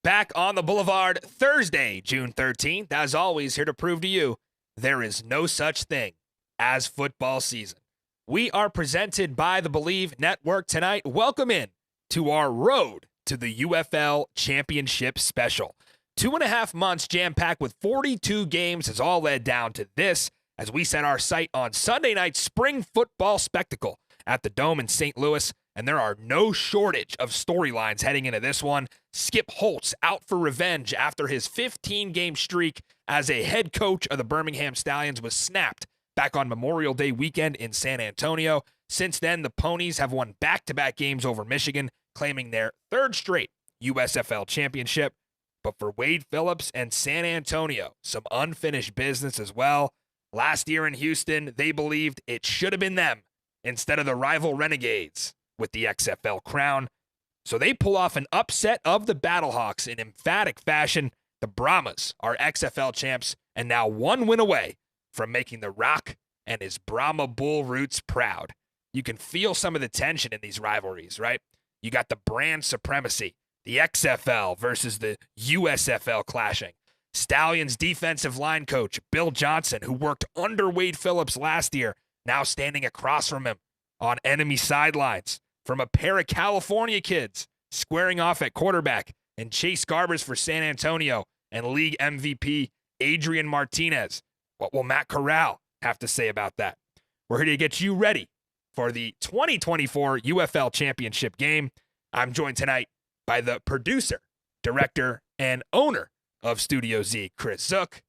Back on the Boulevard Thursday, June 13th. As always, here to prove to you there is no such thing as football season. We are presented by the Believe Network tonight. Welcome in to our road to the UFL Championship Special. 2.5 months jam-packed with 42 games has all led down to this as we set our sight on Sunday night's spring football spectacle at the Dome in St. Louis. And there are no shortage of storylines heading into this one. Skip Holtz out for revenge after his 15-game streak as a head coach of the Birmingham Stallions was snapped back on Memorial Day weekend in San Antonio. Since then, the Ponies have won back-to-back games over Michigan, claiming their third straight USFL championship. But for Wade Phillips and San Antonio, some unfinished business as well. Last year in Houston, they believed it should have been them instead of the rival Renegades with the XFL crown. So they pull off an upset of the Battlehawks in emphatic fashion. The Brahmas are XFL champs and now one win away from making the Rock and his Brahma Bull roots proud. You can feel some of the tension in these rivalries, right? You got the brand supremacy, the XFL versus the USFL clashing. Stallions defensive line coach Bill Johnson, who worked under Wade Phillips last year, now standing across from him on enemy sidelines. From a pair of California kids squaring off at quarterback, and Chase Garbers for San Antonio and league MVP Adrian Martinez. What will Matt Corral have to say about that? We're here to get you ready for the 2024 UFL Championship game. I'm joined tonight by the producer, director, and owner of Studio Z, Chris Zook.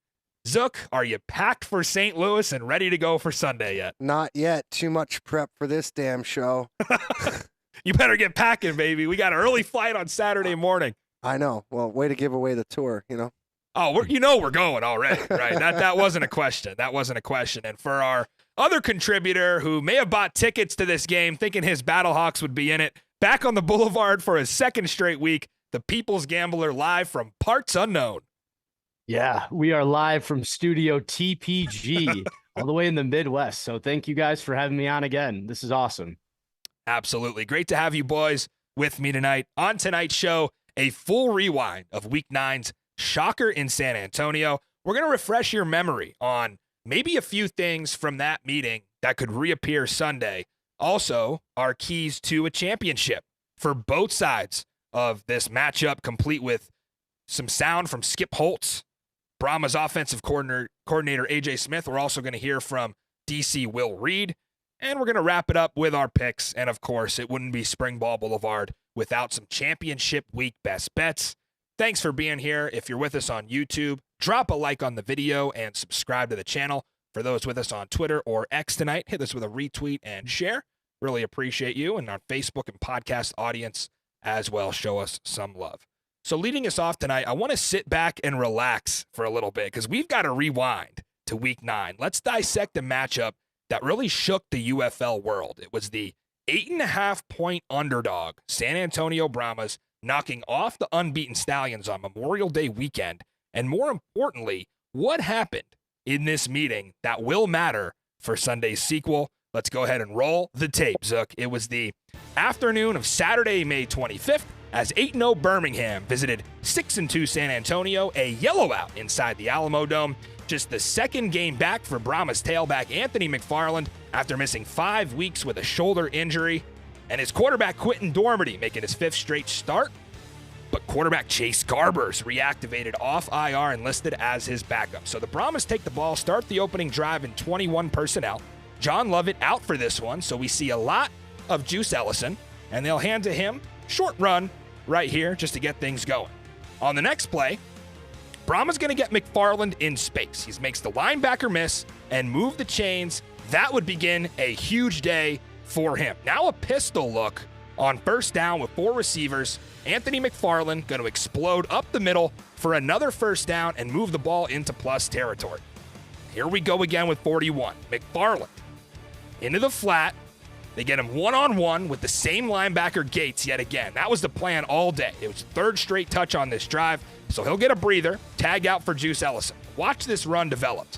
Zook, are you packed for St. Louis and ready to go for Sunday yet? Not yet. Too much prep for this damn show. You better get packing, baby. We got an early flight on Saturday morning. I know. Well, way to give away the tour, you know. Oh, we're going already, right? That wasn't a question. That wasn't a question. And for our other contributor who may have bought tickets to this game thinking his Battlehawks would be in it, back on the Boulevard for a second straight week, the People's Gambler live from parts unknown. Yeah, we are live from Studio TPG all the way in the Midwest. So thank you guys for having me on again. This is awesome. Absolutely. Great to have you boys with me tonight. On tonight's show, a full rewind of Week 9's shocker in San Antonio. We're going to refresh your memory on maybe a few things from that meeting that could reappear Sunday. Also, our keys to a championship for both sides of this matchup, complete with some sound from Skip Holtz, Brahmas offensive coordinator AJ Smith. We're also going to hear from DC Will Reed, and we're going to wrap it up with our picks. And of course, it wouldn't be Springball Boulevard without some championship week best bets. Thanks for being here. If you're with us on YouTube, drop a like on the video and subscribe to the channel. For those with us on Twitter or X tonight, hit us with a retweet and share. Really appreciate you. And on Facebook and podcast audience as well, show us some love. So leading us off tonight, I want to sit back and relax for a little bit because we've got to rewind to Week 9. Let's dissect a matchup that really shook the UFL world. It was the 8.5-point underdog San Antonio Brahmas knocking off the unbeaten Stallions on Memorial Day weekend. And more importantly, what happened in this meeting that will matter for Sunday's sequel? Let's go ahead and roll the tape, Zook. It was the afternoon of Saturday, May 25th, as 8-0 Birmingham visited 6-2 San Antonio, a yellow-out inside the Alamo Dome. Just the second game back for Brahmas tailback Anthony McFarland after missing 5 weeks with a shoulder injury, and his quarterback Quentin Dormady making his 5th straight start. But quarterback Chase Garbers reactivated off IR and listed as his backup. So the Brahmas take the ball, start the opening drive in 21 personnel. John Lovett out for this one, so we see a lot of Juice Ellison, and they'll hand to him, short run right here just to get things going. On the next play, Brahma's going to get McFarland in space. He makes the linebacker miss and move the chains. That would begin a huge day for him. Now a pistol look on first down with 4 receivers. Anthony McFarland going to explode up the middle for another first down and move the ball into plus territory. Here we go again with 41. McFarland into the flat. They get him one-on-one with the same linebacker Gates yet again. That was the plan all day. It was third straight touch on this drive, so he'll get a breather, tag out for Juice Ellison. Watch this run develop.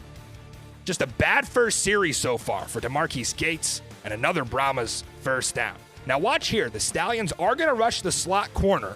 Just a bad first series so far for DeMarquise Gates and another Brahmas first down. Now watch here. The Stallions are going to rush the slot corner.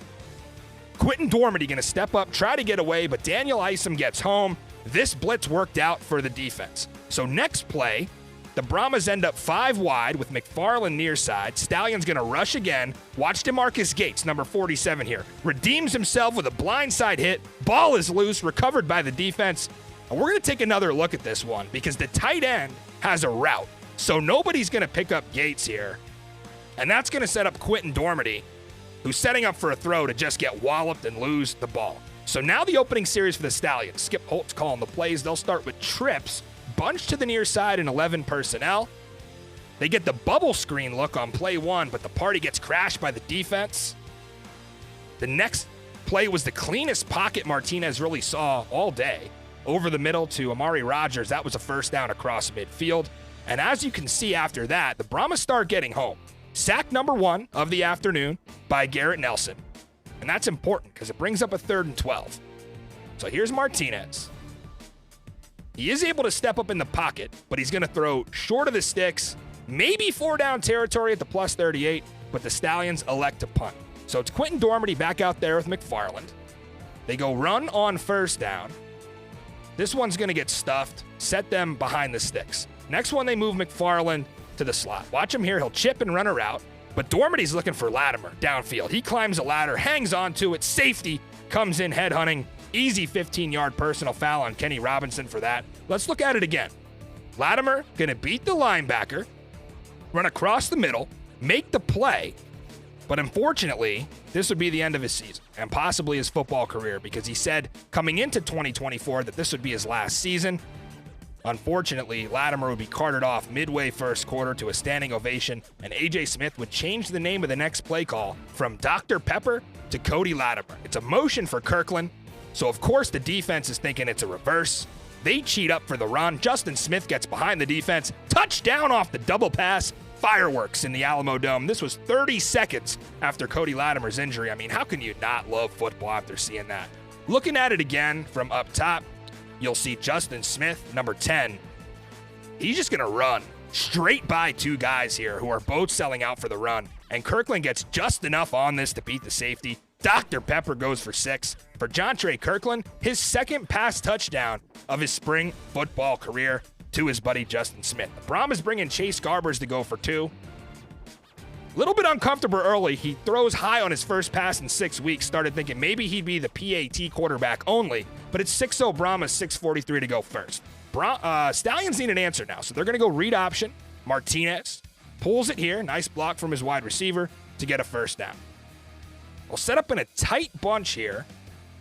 Quentin Dormady going to step up, try to get away, but Daniel Isom gets home. This blitz worked out for the defense. So next play, the Brahmas end up 5 wide with McFarland near side. Stallion's going to rush again. Watch DeMarcus Gates, number 47 here. Redeems himself with a blindside hit. Ball is loose, recovered by the defense. And we're going to take another look at this one because the tight end has a route. So nobody's going to pick up Gates here. And that's going to set up Quentin Dormady, who's setting up for a throw to just get walloped and lose the ball. So now the opening series for the Stallions. Skip Holtz calling the plays. They'll start with trips, bunched to the near side in 11 personnel. They get the bubble screen look on play 1, but the party gets crashed by the defense. The next play was the cleanest pocket Martinez really saw all day. Over the middle to Amari Rogers. That was a first down across midfield. And as you can see after that, the Brahmas start getting home. Sack number 1 of the afternoon by Garrett Nelson. And that's important because it brings up a 3rd and 12. So here's Martinez. He is able to step up in the pocket, but he's going to throw short of the sticks, maybe 4-down territory at the plus 38, but the Stallions elect to punt. So it's Quentin Dormady back out there with McFarland. They go run on first down. This one's going to get stuffed, set them behind the sticks. Next one, they move McFarland to the slot. Watch him here. He'll chip and run a route, but Dormady's looking for Latimer downfield. He climbs a ladder, hangs onto it. Safety comes in headhunting. Easy 15-yard personal foul on Kenny Robinson for that. Let's look at it again. Latimer going to beat the linebacker, run across the middle, make the play, but unfortunately, this would be the end of his season and possibly his football career because he said coming into 2024 that this would be his last season. Unfortunately, Latimer would be carted off midway first quarter to a standing ovation, and A.J. Smith would change the name of the next play call from Dr. Pepper to Cody Latimer. It's a motion for Kirkland, so of course the defense is thinking it's a reverse. They cheat up for the run. Justin Smith gets behind the defense. Touchdown off the double pass. Fireworks in the Alamo Dome. This was 30 seconds after Cody Latimer's injury. I mean, how can you not love football after seeing that? Looking at it again from up top, you'll see Justin Smith, number 10. He's just going to run straight by 2 guys here who are both selling out for the run. And Kirkland gets just enough on this to beat the safety. Dr. Pepper goes for 6. For Jontre Kirkland, his second pass touchdown of his spring football career to his buddy Justin Smith. The Brahmas bring in Chase Garbers to go for 2. A little bit uncomfortable early. He throws high on his first pass in 6 weeks. Started thinking maybe he'd be the PAT quarterback only, but it's 6-0 Brahmas, 6:43 to go first. Stallions need an answer now, so they're going to go read option. Martinez pulls it here. Nice block from his wide receiver to get a first down. We'll set up in a tight bunch here,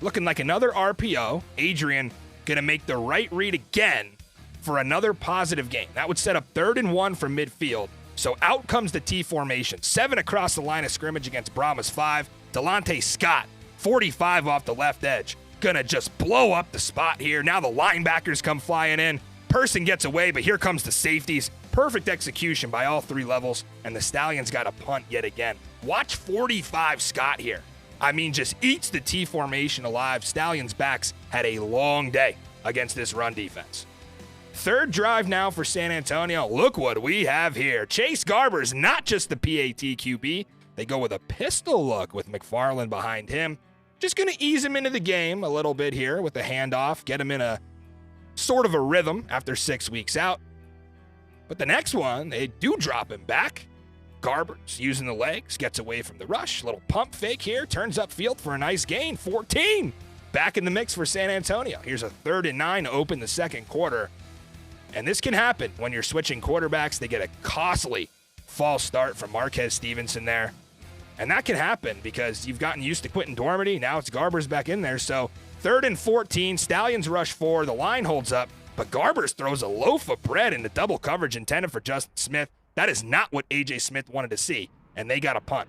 looking like another RPO. Adrian going to make the right read again for another positive gain. That would set up 3rd and 1 from midfield. So out comes the T formation. 7 across the line of scrimmage against Brahmas 5. Delonte Scott, 45 off the left edge. Gonna just blow up the spot here. Now the linebackers come flying in. Person gets away, but here comes the safeties. Perfect execution by all 3 levels, and the Stallions got a punt yet again. Watch 45 Scott here. I mean, just eats the T formation alive. Stallions backs had a long day against this run defense. 3rd drive now for San Antonio. Look what we have here. Chase Garbers, not just the PAT QB. They go with a pistol look with McFarland behind him. Just going to ease him into the game a little bit here with the handoff, get him in a sort of a rhythm after 6 weeks out. But the next one, they do drop him back. Garbers using the legs, gets away from the rush. Little pump fake here, turns upfield for a nice gain. 14. Back in the mix for San Antonio. Here's a 3rd and 9 to open the second quarter. And this can happen when you're switching quarterbacks. They get a costly false start from Marquez Stevenson there. And that can happen because you've gotten used to Quentin Dormady. Now it's Garbers back in there. So 3rd and 14, Stallions rush 4. The line holds up, but Garbers throws a loaf of bread into double coverage intended for Justin Smith. That is not what A.J. Smith wanted to see, and they got a punt.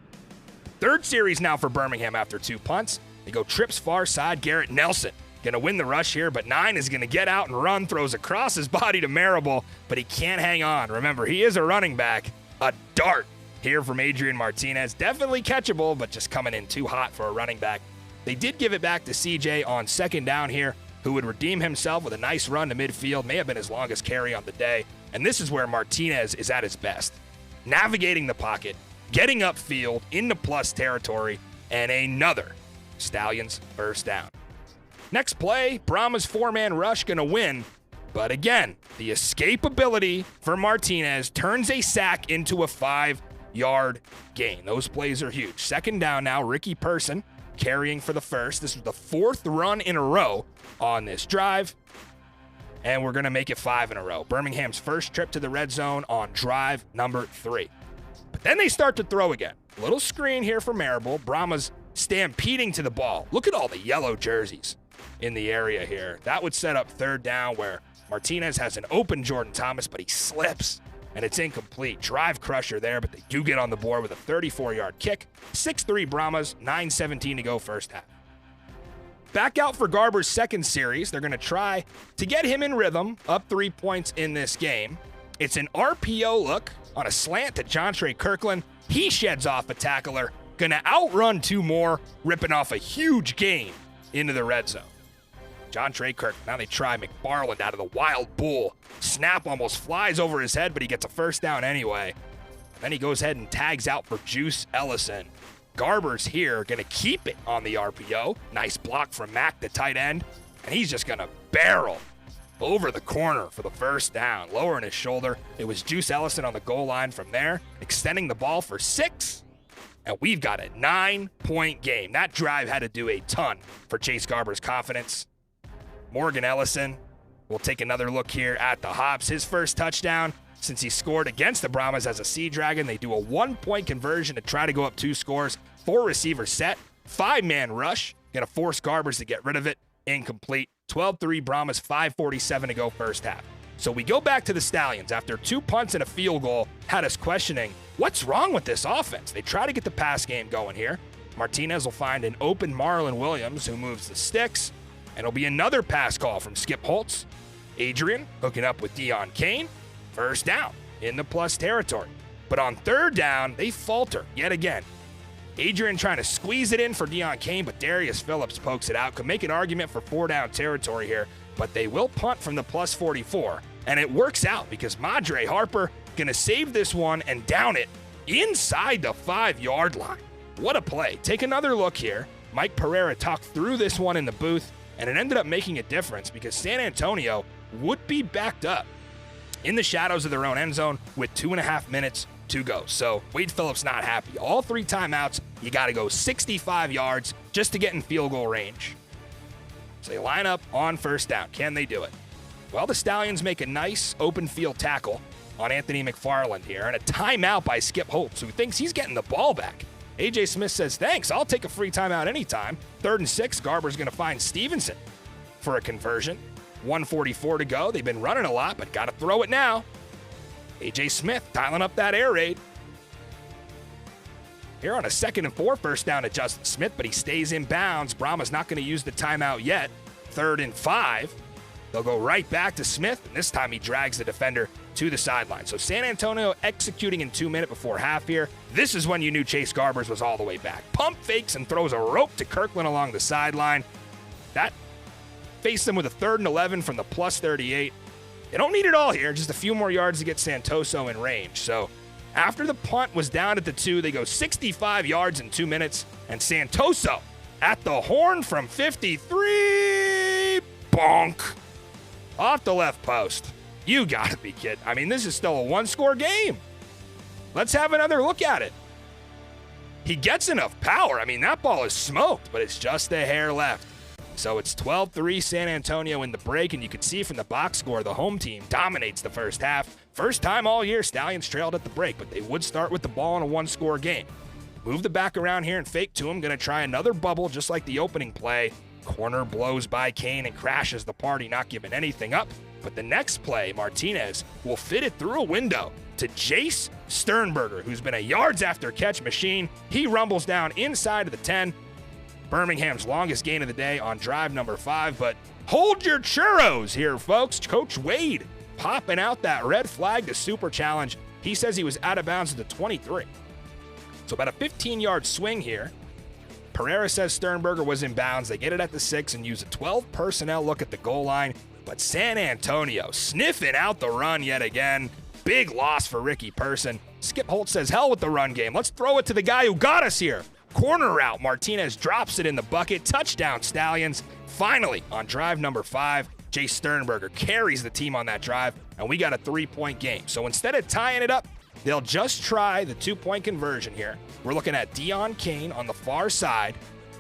3rd series now for Birmingham after 2 punts. They go trips far side. Garrett Nelson going to win the rush here, but 9 is going to get out and run, throws across his body to Marable, but he can't hang on. Remember, he is a running back. A dart here from Adrian Martinez. Definitely catchable, but just coming in too hot for a running back. They did give it back to CJ on 2nd down here, who would redeem himself with a nice run to midfield. May have been his longest carry on the day. And this is where Martinez is at his best. Navigating the pocket, getting upfield into plus territory, and another Stallions first down. Next play, Brahmas 4-man rush gonna win. But again, the escapability for Martinez turns a sack into a 5-yard gain. Those plays are huge. Second down now, Ricky Person carrying for the first. This was the 4th run in a row on this drive. And we're going to make it 5 in a row. Birmingham's first trip to the red zone on drive number 3. But then they start to throw again. Little screen here for Marable. Brahmas stampeding to the ball. Look at all the yellow jerseys in the area here. That would set up 3rd down where Martinez has an open Jordan Thomas, but he slips, and it's incomplete. Drive crusher there, but they do get on the board with a 34-yard kick. 6-3 Brahmas, 9:17 to go first half. Back out for Garber's second series. They're going to try to get him in rhythm, up 3 points in this game. It's an RPO look on a slant to Jontre Kirkland. He sheds off a tackler, going to outrun 2 more, ripping off a huge gain into the red zone. Jontre Kirkland, now they try McFarland out of the wild bull. Snap almost flies over his head, but he gets a first down anyway. Then he goes ahead and tags out for Juice Ellison. Garber's here, going to keep it on the RPO. Nice block from Mack, the tight end. And he's just going to barrel over the corner for the first down, lowering his shoulder. It was Juice Ellison on the goal line from there, extending the ball for 6. And we've got a 9-point game. That drive had to do a ton for Chase Garber's confidence. Morgan Ellison will take another look here at the Hops. His first touchdown since he scored against the Brahmas as a Sea Dragon. They do a 1-point conversion to try to go up 2 scores. 4 receiver set, 5-man rush. Gonna force Garbers to get rid of it. Incomplete. 12-3 Brahmas, 5:47 to go first half. So we go back to the Stallions after 2 punts and a field goal had us questioning what's wrong with this offense. They try to get the pass game going here. Martinez will find an open Marlon Williams who moves the sticks. And it'll be another pass call from Skip Holtz. Adrian hooking up with Deion Kane. First down in the plus territory. But on 3rd down, they falter yet again. Adrian trying to squeeze it in for Deion Kane, but Darius Phillips pokes it out. Could make an argument for 4-down territory here, but they will punt from the plus 44. And it works out because Madre Harper gonna save this one and down it inside the 5-yard line. What a play. Take another look here. Mike Pereira talked through this one in the booth, and it ended up making a difference because San Antonio would be backed up in the shadows of their own end zone with 2.5 minutes to go. So Wade Phillips not happy. All 3 timeouts, you got to go 65 yards just to get in field goal range. So they line up on first down. Can they do it? Well, the Stallions make a nice open field tackle on Anthony McFarland here, and a timeout by Skip Holtz, who thinks he's getting the ball back. A.J. Smith says, thanks, I'll take a free timeout anytime. 3rd and 6, Garber's going to find Stevenson for a conversion. 1:44 to go. They've been running a lot, but got to throw it now. A.J. Smith dialing up that air raid. Here on a 2nd and 4, first down to Justin Smith, but he stays in bounds. Brahma's not going to use the timeout yet. 3rd and 5. They'll go right back to Smith, and this time he drags the defender to the sideline. So San Antonio executing in 2 minutes before half here. This is when you knew Chase Garbers was all the way back. Pump fakes and throws a rope to Kirkland along the sideline. That faced them with a 3rd and 11 from the plus 38. They don't need it all here, just a few more yards to get Santoso in range. So after the punt was down at the 2, they go 65 yards in 2 minutes, and Santoso at the horn from 53, bonk, off the left post. You gotta be kidding. I mean, this is still a 1-score game. Let's have another look at it. He gets enough power. I mean, that ball is smoked, but it's just a hair left. So it's 12-3 San Antonio in the break, and you can see from the box score, the home team dominates the first half. First time all year, Stallions trailed at the break, but they would start with the ball in a 1-score game. Move the back around here and fake to him. Gonna try another bubble just like the opening play. Corner blows by Kane and crashes the party, not giving anything up. But the next play, Martinez will fit it through a window to Jace Sternberger, who's been a yards after catch machine. He rumbles down inside of the 10. Birmingham's longest gain of the day on drive number 5, but hold your churros here, folks. Coach Wade popping out that red flag to super challenge. He says he was out of bounds at the 23. So about a 15-yard swing here. Pereira says Sternberger was in bounds. They get it at the 6 and use a 12 personnel look at the goal line. But San Antonio sniffing out the run yet again. Big loss for Ricky Person. Skip Holtz says, hell with the run game. Let's throw it to the guy who got us here. Corner route, Martinez drops it in the bucket. Touchdown, Stallions. Finally, on drive number 5, Jay Sternberger carries the team on that drive, and we got a 3-point game. So instead of tying it up, they'll just try the 2-point conversion here. We're looking at Deion Kane on the far side.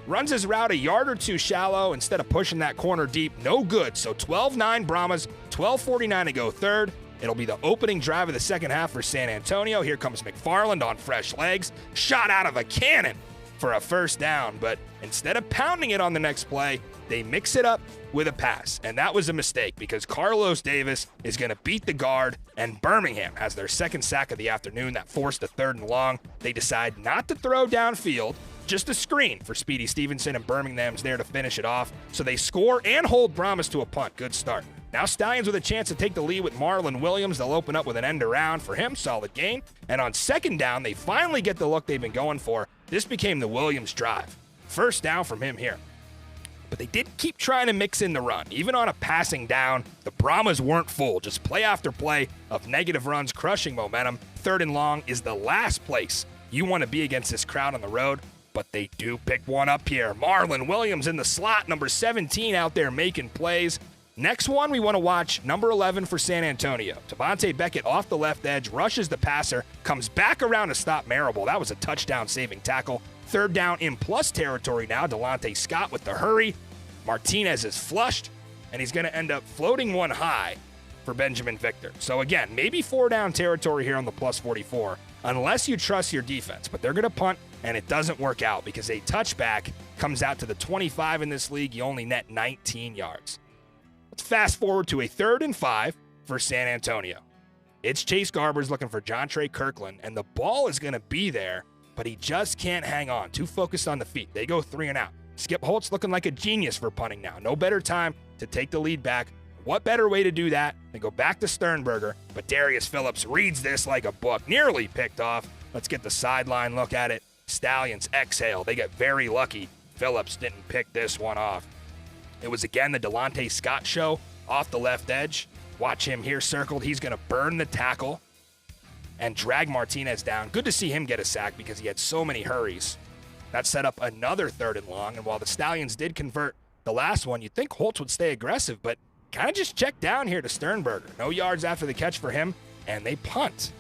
Runs his route a yard or two shallow instead of pushing that corner deep. No good. So 12-9 Brahmas, 12:49 to go third. It'll be the opening drive of the second half for San Antonio. Here comes McFarland on fresh legs. Shot out of a cannon for a first down. But instead of pounding it on the next play, they mix it up with a pass. And that was a mistake because Carlos Davis is going to beat the guard, and Birmingham has their second sack of the afternoon that forced a 3rd and long. They decide not to throw downfield, just a screen for Speedy Stevenson, and Birmingham's there to finish it off. So they score and hold Brahmas to a punt. Good start. Now Stallions with a chance to take the lead with Marlon Williams. They'll open up with an end around for him. Solid gain. And on second down, they finally get the look they've been going for. This became the Williams drive. First down from him here. But they did keep trying to mix in the run. Even on a passing down, the Brahmas weren't full. Just play after play of negative runs, crushing momentum. 3rd and long is the last place you want to be against this crowd on the road. But they do pick one up here. Marlon Williams in the slot, number 17 out there making plays. Next one, we want to watch number 11 for San Antonio. Devontae Beckett off the left edge, rushes the passer, comes back around to stop Marable. That was a touchdown-saving tackle. 3rd down in plus territory now. Delonte Scott with the hurry. Martinez is flushed, and he's going to end up floating one high for Benjamin Victor. So again, maybe 4-down territory here on the plus 44, unless you trust your defense. But they're going to punt, and it doesn't work out because a touchback comes out to the 25 in this league. You only net 19 yards. Let's fast forward to a 3rd and 5 for San Antonio. It's Chase Garbers looking for Jontre Kirkland, and the ball is going to be there, but he just can't hang on. Too focused on the feet. They go 3 and out. Skip Holtz looking like a genius for punting now. No better time to take the lead back. What better way to do that than go back to Sternberger? But Darius Phillips reads this like a book. Nearly picked off. Let's get the sideline look at it. Stallions exhale. They get very lucky. Phillips didn't pick this one off. It was again the Delonte Scott show off the left edge. Watch him here circled. He's going to burn the tackle and drag Martinez down. Good to see him get a sack because he had so many hurries. That set up another 3rd and long. And while the Stallions did convert the last one, you'd think Holtz would stay aggressive, but kind of just check down here to Sternberger. No yards after the catch for him, and they punt.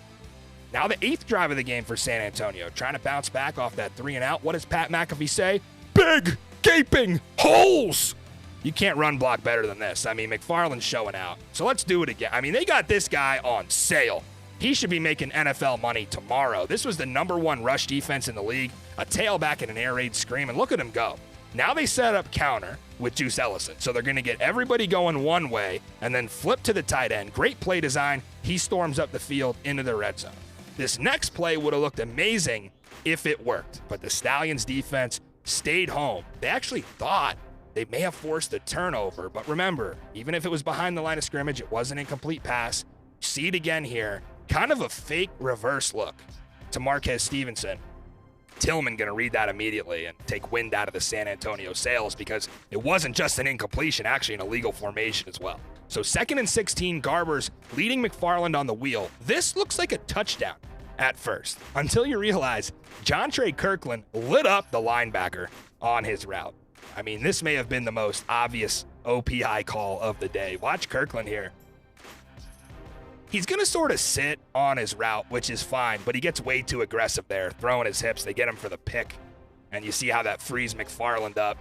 Now the 8th drive of the game for San Antonio, trying to bounce back off that 3 and out. What does Pat McAfee say? Big, gaping holes. You can't run block better than this. I mean, McFarland's showing out. So let's do it again. I mean, they got this guy on sale. He should be making NFL money tomorrow. This was the number 1 rush defense in the league, a tailback and an air raid scream, and look at him go. Now they set up counter with Juice Ellison. So they're going to get everybody going one way and then flip to the tight end. Great play design. He storms up the field into the red zone. This next play would have looked amazing if it worked, but the Stallions defense stayed home. They actually thought they may have forced a turnover, but remember, even if it was behind the line of scrimmage, it was an incomplete pass. See it again here. Kind of a fake reverse look to Marquez Stevenson. Tillman going to read that immediately and take wind out of the San Antonio sails because it wasn't just an incompletion, actually an illegal formation as well. So 2nd and 16, Garbers leading McFarland on the wheel. This looks like a touchdown at first until you realize Jontre Kirkland lit up the linebacker on his route. I mean, this may have been the most obvious OPI call of the day. Watch Kirkland here. He's going to sort of sit on his route, which is fine, but he gets way too aggressive there, throwing his hips. They get him for the pick, and you see how that frees McFarland up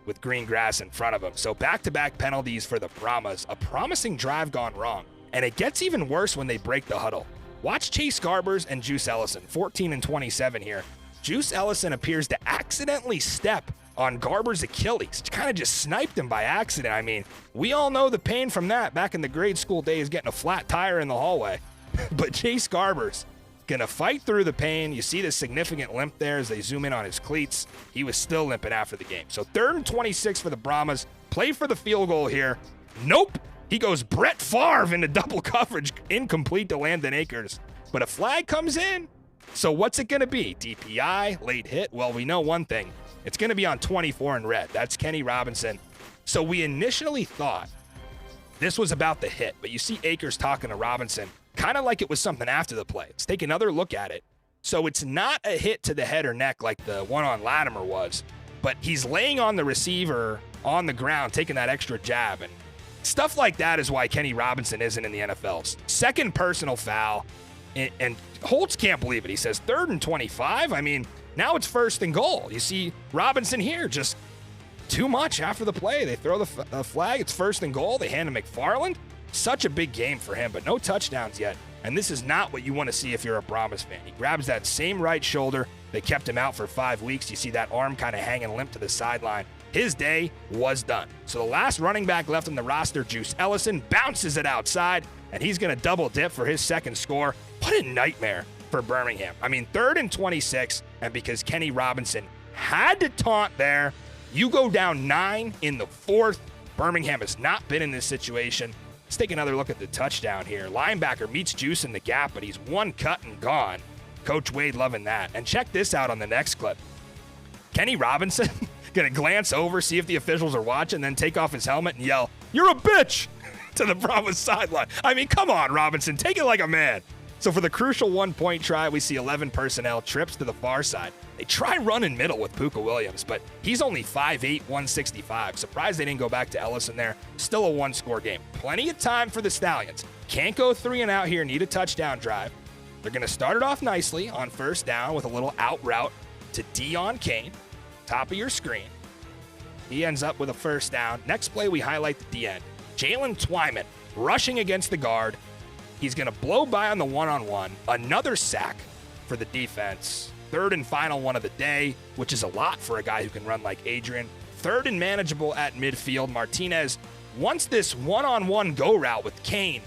with green grass in front of him. So back-to-back penalties for the Brahmas, a promising drive gone wrong, and it gets even worse when they break the huddle. Watch Chase Garbers and Juice Ellison, 14 and 27 here. Juice Ellison appears to accidentally step on Garber's Achilles. Kind of just sniped him by accident. I mean, we all know the pain from that back in the grade school days, getting a flat tire in the hallway. But Chase Garbers gonna fight through the pain. You see the significant limp there as they zoom in on his cleats. He was still limping after the game. So 3rd and 26 for the Brahmas. Play for the field goal here. Nope. He goes Brett Favre into double coverage. Incomplete to Landon Akers. But a flag comes in. So what's it gonna be? DPI, late hit? Well, we know one thing. It's going to be on 24 in red. That's Kenny Robinson. So we initially thought this was about the hit, but you see Akers talking to Robinson kind of like it was something after the play. Let's take another look at it. So it's not a hit to the head or neck like the one on Latimer was, but he's laying on the receiver on the ground, taking that extra jab. And stuff like that is why Kenny Robinson isn't in the NFL. Second personal foul, and Holtz can't believe it. He says 3rd and 25. I mean, now it's 1st and goal. You see Robinson here, just too much after the play. They throw the flag. It's 1st and goal. They hand to McFarland. Such a big game for him, but no touchdowns yet. And this is not what you want to see if you're a Brahmas fan. He grabs that same right shoulder. They kept him out for 5 weeks. You see that arm kind of hanging limp to the sideline. His day was done. So the last running back left on the roster, Juice Ellison, bounces it outside, and he's going to double dip for his second score. What a nightmare for Birmingham. I mean, 3rd and 26, and because Kenny Robinson had to taunt there, you go down 9 in the 4th. Birmingham has not been in this situation. Let's take another look at the touchdown here. Linebacker meets Juice in the gap, but he's one cut and gone. Coach Wade loving that. And check this out on the next clip. Kenny Robinson going to glance over, see if the officials are watching, then take off his helmet and yell, "You're a bitch!" to the Brahmas sideline. I mean, come on, Robinson. Take it like a man. So for the crucial 1-point try, we see 11 personnel trips to the far side. They try running middle with Puka Williams, but he's only 5'8", 165. Surprised they didn't go back to Ellison there. Still a 1-score game. Plenty of time for the Stallions. Can't go 3 and out here. Need a touchdown drive. They're going to start it off nicely on 1st down with a little out route to Deon Kane. Top of your screen. He ends up with a 1st down. Next play, we highlight the D-end. Jalen Twyman rushing against the guard. He's going to blow by on the one-on-one. Another sack for the defense. 3rd and final one of the day, which is a lot for a guy who can run like Adrian. 3rd and manageable at midfield. Martinez wants this one-on-one go route with Kane,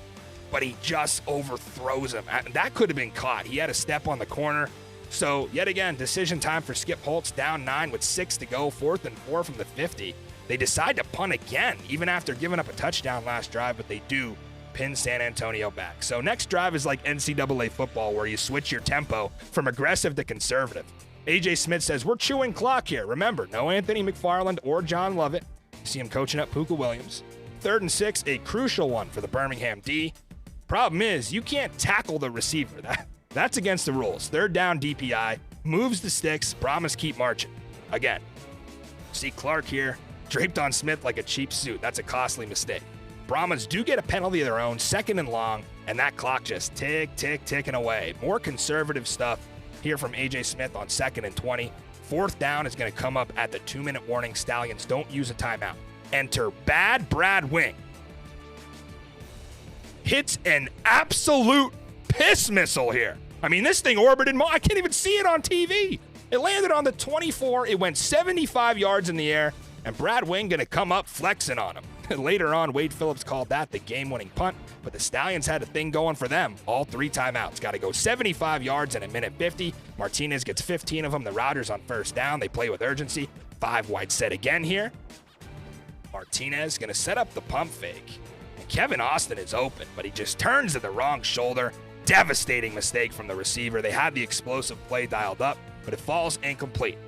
but he just overthrows him. That could have been caught. He had a step on the corner. So, yet again, decision time for Skip Holtz, down 9 with 6 to go, 4th and 4 from the 50. They decide to punt again, even after giving up a touchdown last drive, but they do pin San Antonio back. So next drive is like NCAA football where you switch your tempo from aggressive to conservative. AJ Smith says, "We're chewing clock here. Remember, no Anthony McFarland or John Lovett." You see him coaching up Puka Williams. 3rd and 6, a crucial one for the Birmingham D. Problem is, you can't tackle the receiver. That's against the rules. 3rd down DPI, moves the sticks, Brahmas keep marching. Again, see Clark here, draped on Smith like a cheap suit. That's a costly mistake. Brahmas do get a penalty of their own, 2nd and long, and that clock just ticking away. More conservative stuff here from AJ Smith on 2nd and 20. 4th down is going to come up at the 2-minute warning. Stallions don't use a timeout. Enter Bad Brad Wing. Hits an absolute piss missile here. I mean, this thing orbited, I can't even see it on TV. It landed on the 24. It went 75 yards in the air, and Brad Wing going to come up flexing on him. Later on, Wade Phillips called that the game-winning punt, but the Stallions had a thing going for them. All 3 timeouts. Got to go 75 yards in a minute 50. Martinez gets 15 of them. The Routers on 1st down. They play with urgency. 5 wide set again here. Martinez going to set up the pump fake. And Kevin Austin is open, but he just turns to the wrong shoulder. Devastating mistake from the receiver. They had the explosive play dialed up, but it falls incomplete.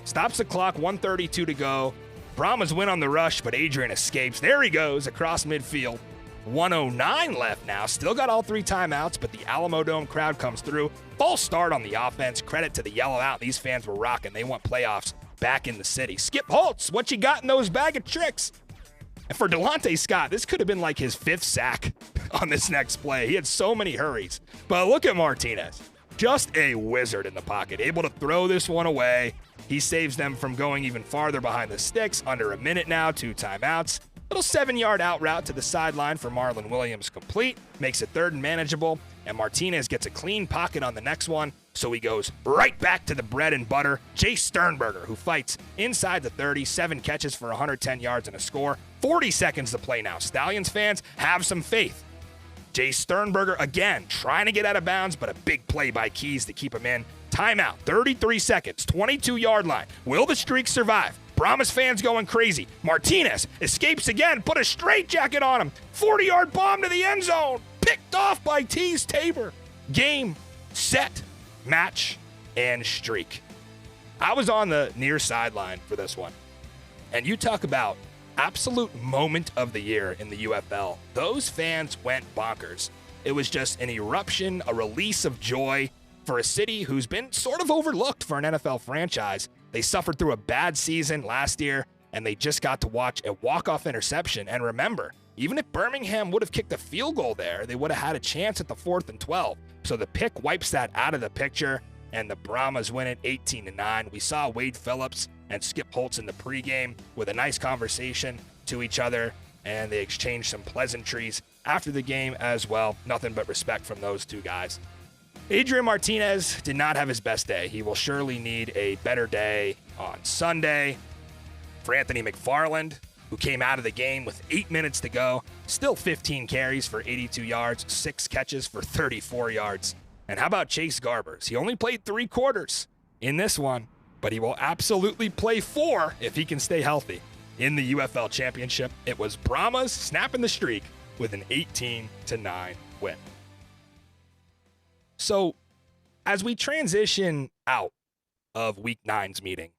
Stops the clock, 1:32 to go. Brahmas win on the rush, but Adrian escapes. There he goes across midfield. 1:09 left now. Still got all 3 timeouts, but the Alamo Dome crowd comes through. False start on the offense. Credit to the yellow out. These fans were rocking. They want playoffs back in the city. Skip Holtz, what you got in those bag of tricks? And for Delonte Scott, this could have been like his 5th sack on this next play. He had so many hurries. But look at Martinez. Just a wizard in the pocket. Able to throw this one away. He saves them from going even farther behind the sticks. Under a minute now, 2 timeouts. Little 7-yard out route to the sideline for Marlon Williams complete. Makes it 3rd and manageable. And Martinez gets a clean pocket on the next one. So he goes right back to the bread and butter. Jay Sternberger, who fights inside the 30. 7 catches for 110 yards and a score. 40 seconds to play now. Stallions fans, have some faith. Jay Sternberger again trying to get out of bounds, but a big play by Keys to keep him in. Timeout, 33 seconds, 22-yard line. Will the streak survive? Brahmas fans going crazy. Martinez escapes again, put a straitjacket on him. 40-yard bomb to the end zone. Picked off by Tease Tabor. Game, set, match, and streak. I was on the near sideline for this one. And you talk about absolute moment of the year in the UFL. Those fans went bonkers. It was just an eruption, a release of joy. for a city who's been sort of overlooked for an NFL franchise. They suffered through a bad season last year, and they just got to watch a walk-off interception. And remember, even if Birmingham would have kicked a field goal there, they would have had a chance at the 4th and 12. So the pick wipes that out of the picture, and the Brahmas win it 18-9. We saw Wade Phillips and Skip Holtz in the pregame with a nice conversation to each other, and they exchanged some pleasantries after the game as well. Nothing but respect from those two guys. Adrian Martinez did not have his best day. He will surely need a better day on Sunday. For Anthony McFarland, who came out of the game with 8 minutes to go, still 15 carries for 82 yards, 6 catches for 34 yards. And how about Chase Garbers? He only played 3 quarters in this one, but he will absolutely play 4 if he can stay healthy. In the UFL championship, it was Brahmas snapping the streak with an 18-9 win. So as we transition out of Week 9's meeting,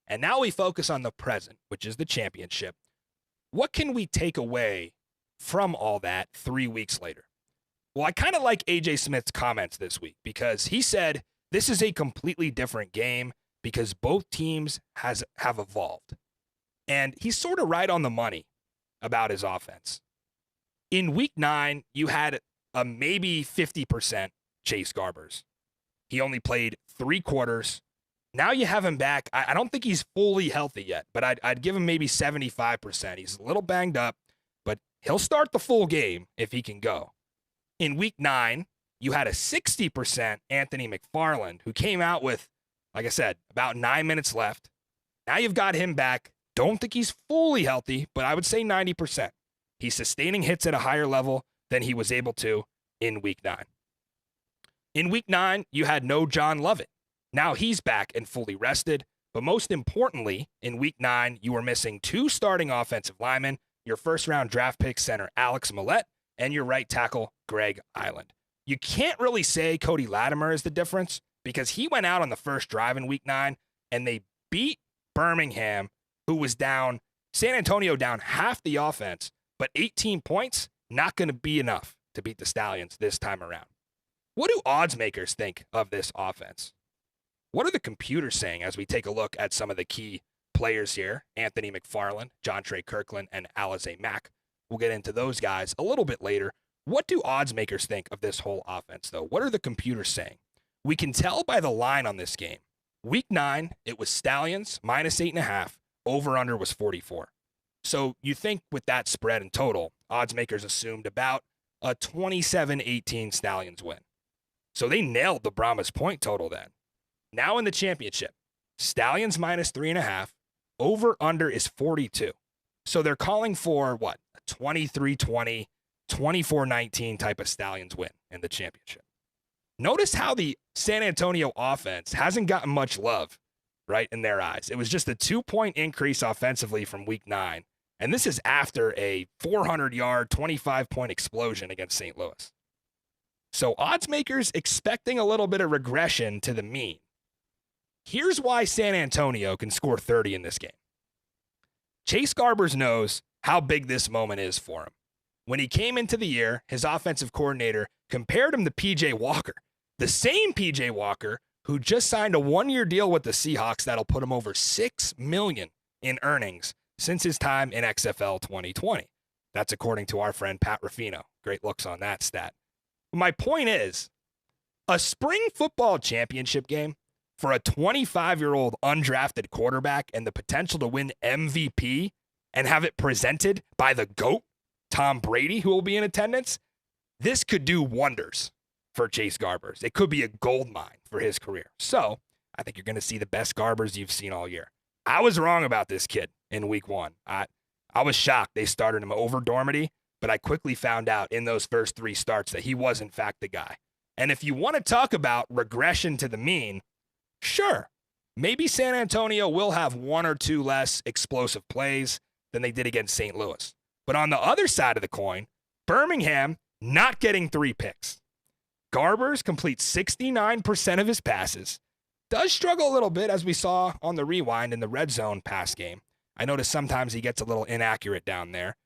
and now we focus on the present, which is the championship, what can we take away from all that 3 weeks later? Well, I kind of like AJ Smith's comments this week because he said this is a completely different game because both teams have evolved. And he's sort of right on the money about his offense. In Week 9, you had a maybe 50% Chase Garbers. He only played 3 quarters. Now you have him back. I don't think he's fully healthy yet, but I'd give him maybe 75%. He's a little banged up, but he'll start the full game if he can go. In Week 9, you had a 60% Anthony McFarland, who came out with, like I said, about 9 minutes left. Now you've got him back. Don't think he's fully healthy, but I would say 90%. He's sustaining hits at a higher level than he was able to in Week 9. In Week 9, you had no John Lovett. Now he's back and fully rested. But most importantly, in Week 9, you were missing 2 starting offensive linemen, your first-round draft pick center Alex Millette, and your right tackle Greg Island. You can't really say Cody Latimer is the difference because he went out on the first drive in Week 9, and they beat Birmingham, who was down, San Antonio down half the offense, but 18 points, not going to be enough to beat the Stallions this time around. What do odds makers think of this offense? What are the computers saying as we take a look at some of the key players here? Anthony McFarland, John Trey Kirkland, and Alize Mack. We'll get into those guys a little bit later. What do odds makers think of this whole offense, though? What are the computers saying? We can tell by the line on this game. Week 9, it was Stallions minus 8.5. Over-under was 44. So you think with that spread in total, odds makers assumed about a 27-18 Stallions win. So they nailed the Brahmas point total then. Now in the championship, Stallions minus 3.5. Over-under is 42. So they're calling for, what, a 23-20, 24-19 type of Stallions win in the championship. Notice how the San Antonio offense hasn't gotten much love, right, in their eyes. It was just a 2-point increase offensively from Week 9, and this is after a 400-yard, 25-point explosion against St. Louis. So odds makers expecting a little bit of regression to the mean. Here's why San Antonio can score 30 in this game. Chase Garbers knows how big this moment is for him. When he came into the year, his offensive coordinator compared him to P.J. Walker, the same P.J. Walker who just signed a 1-year deal with the Seahawks that'll put him over $6 million in earnings since his time in XFL 2020. That's according to our friend Pat Ruffino. Great looks on that stat. My point is, a spring football championship game for a 25-year-old undrafted quarterback and the potential to win MVP and have it presented by the GOAT, Tom Brady, who will be in attendance, this could do wonders for Chase Garbers. It could be a gold mine for his career. So I think you're going to see the best Garbers you've seen all year. I was wrong about this kid in Week 1. I was shocked they started him over Dormady, but I quickly found out in those first 3 starts that he was, in fact, the guy. And if you want to talk about regression to the mean, sure, maybe San Antonio will have 1 or 2 less explosive plays than they did against St. Louis. But on the other side of the coin, Birmingham not getting 3 picks. Garbers completes 69% of his passes. Does struggle a little bit, as we saw on the rewind in the red zone pass game. I noticed sometimes he gets a little inaccurate down there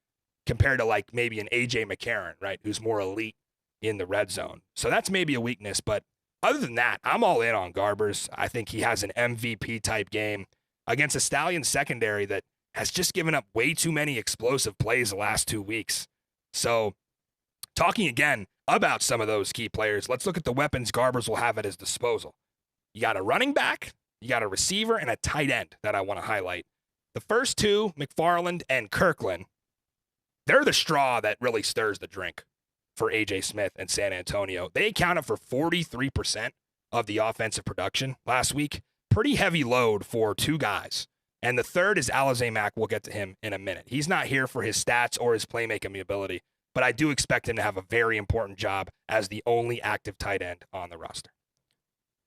compared to like maybe an A.J. McCarron, right, who's more elite in the red zone. So that's maybe a weakness, but Other than that, I'm all in on Garbers. I think he has an MVP type game against a Stallions secondary that has just given up way too many explosive plays the last 2 weeks. So, talking again about some of those key players, let's look at the weapons Garbers will have at his disposal. You got a running back, you got a receiver, and a tight end that I want to highlight. The first two, McFarland and Kirkland, they're the straw that really stirs the drink for A.J. Smith and San Antonio. They accounted for 43% of the offensive production last week. Pretty heavy load for two guys. And the third is Alizé Mack. We'll get to him in a minute. He's not here for his stats or his playmaking ability, but I do expect him to have a very important job as the only active tight end on the roster.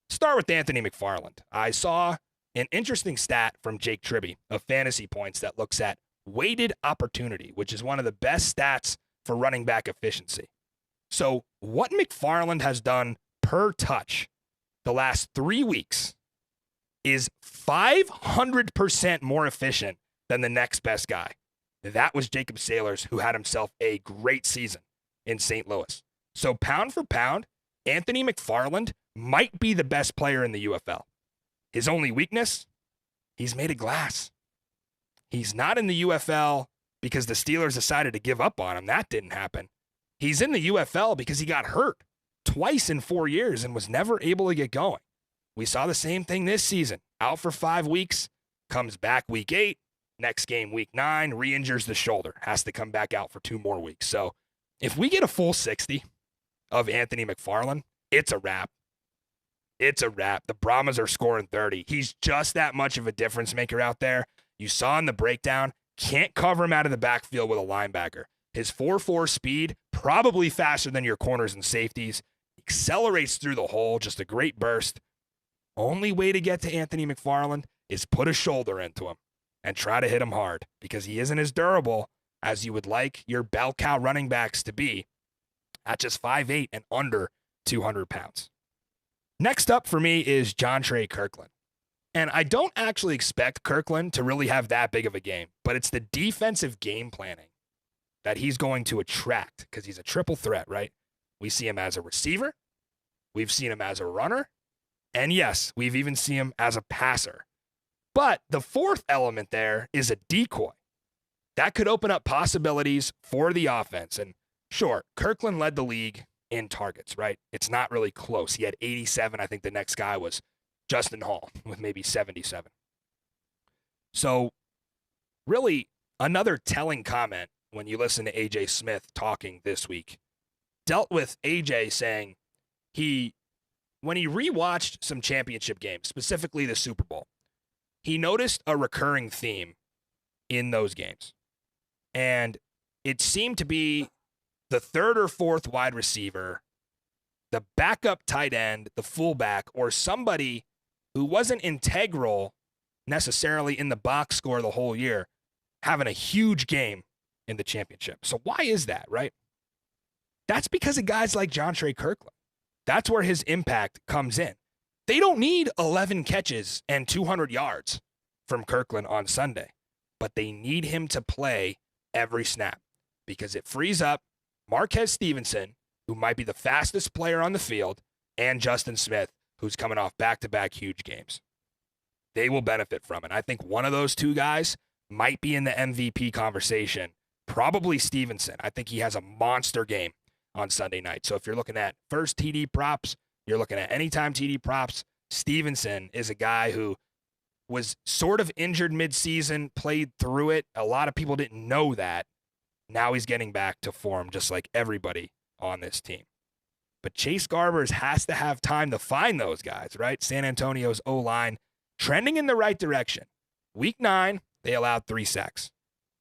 Start with Anthony McFarland. I saw an interesting stat from Jake Tribby of Fantasy Points that looks at weighted opportunity, which is one of the best stats for running back efficiency. So what McFarland has done per touch the last 3 weeks is 500% more efficient than the next best guy. That was Jacob Sailors, who had himself a great season in St. Louis. So pound for pound, Anthony McFarland might be the best player in the UFL. His only weakness, he's made of glass. He's not in the UFL because the Steelers decided to give up on him. That didn't happen. He's in the UFL because he got hurt twice in 4 years and was never able to get going. We saw the same thing this season. Out for 5 weeks, comes back week 8, next game week 9, re-injures the shoulder, has to come back out for 2 more weeks. So if we get a full 60 of Anthony McFarland, it's a wrap. It's a wrap. The Brahmas are scoring 30. He's just that much of a difference maker out there. You saw in the breakdown, can't cover him out of the backfield with a linebacker. His 4.4 speed, probably faster than your corners and safeties, accelerates through the hole, just a great burst. Only way to get to Anthony McFarland is put a shoulder into him and try to hit him hard because he isn't as durable as you would like your bell cow running backs to be at just 5'8" and under 200 pounds. Next up for me is Jontre Kirkland. And I don't actually expect Kirkland to really have that big of a game, but it's the defensive game planning that he's going to attract because he's a triple threat, right? We see him as a receiver. We've seen him as a runner. And yes, we've even seen him as a passer. But the fourth element there is a decoy. That could open up possibilities for the offense. And sure, Kirkland led the league in targets, right? It's not really close. He had 87. I think the next guy was Justin Hall with maybe 77. So really another telling comment when you listen to A.J. Smith talking this week dealt with A.J. saying when he rewatched some championship games, specifically the Super Bowl, he noticed a recurring theme in those games. And it seemed to be the third or fourth wide receiver, the backup tight end, the fullback, or somebody who wasn't integral necessarily in the box score the whole year, having a huge game in the championship. So why is that, right? That's because of guys like Jontre Kirkland. That's where his impact comes in. They don't need 11 catches and 200 yards from Kirkland on Sunday, but they need him to play every snap because it frees up Marquez Stevenson, who might be the fastest player on the field, and Justin Smith, who's coming off back-to-back huge games. They will benefit from it. I think one of those two guys might be in the MVP conversation, probably Stevenson. I think he has a monster game on Sunday night. So if you're looking at first TD props, you're looking at anytime TD props, Stevenson is a guy who was sort of injured midseason, played through it. A lot of people didn't know that. Now he's getting back to form just like everybody on this team. But Chase Garbers has to have time to find those guys, right? San Antonio's O-line trending in the right direction. Week 9, they allowed 3 sacks.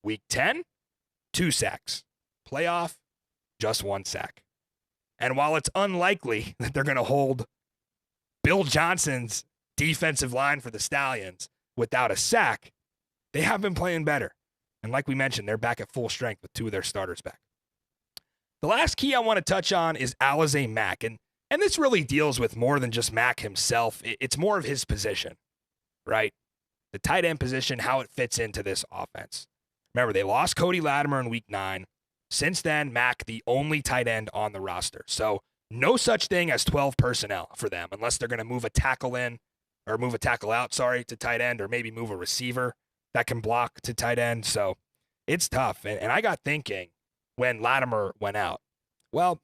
Week 10, 2 sacks. Playoff, just 1 sack. And while it's unlikely that they're going to hold Bill Johnson's defensive line for the Stallions without a sack, they have been playing better. And like we mentioned, they're back at full strength with 2 of their starters back. The last key I want to touch on is Alizé Mack. And this really deals with more than just Mack himself. It's more of his position, right? The tight end position, how it fits into this offense. Remember, they lost Cody Latimer in week 9. Since then, Mack, the only tight end on the roster. So No such thing as 12 personnel for them unless they're going to move a tackle in or move a tackle out, to tight end, or maybe move a receiver that can block to tight end. So it's tough. And I got thinking when Latimer went out, well,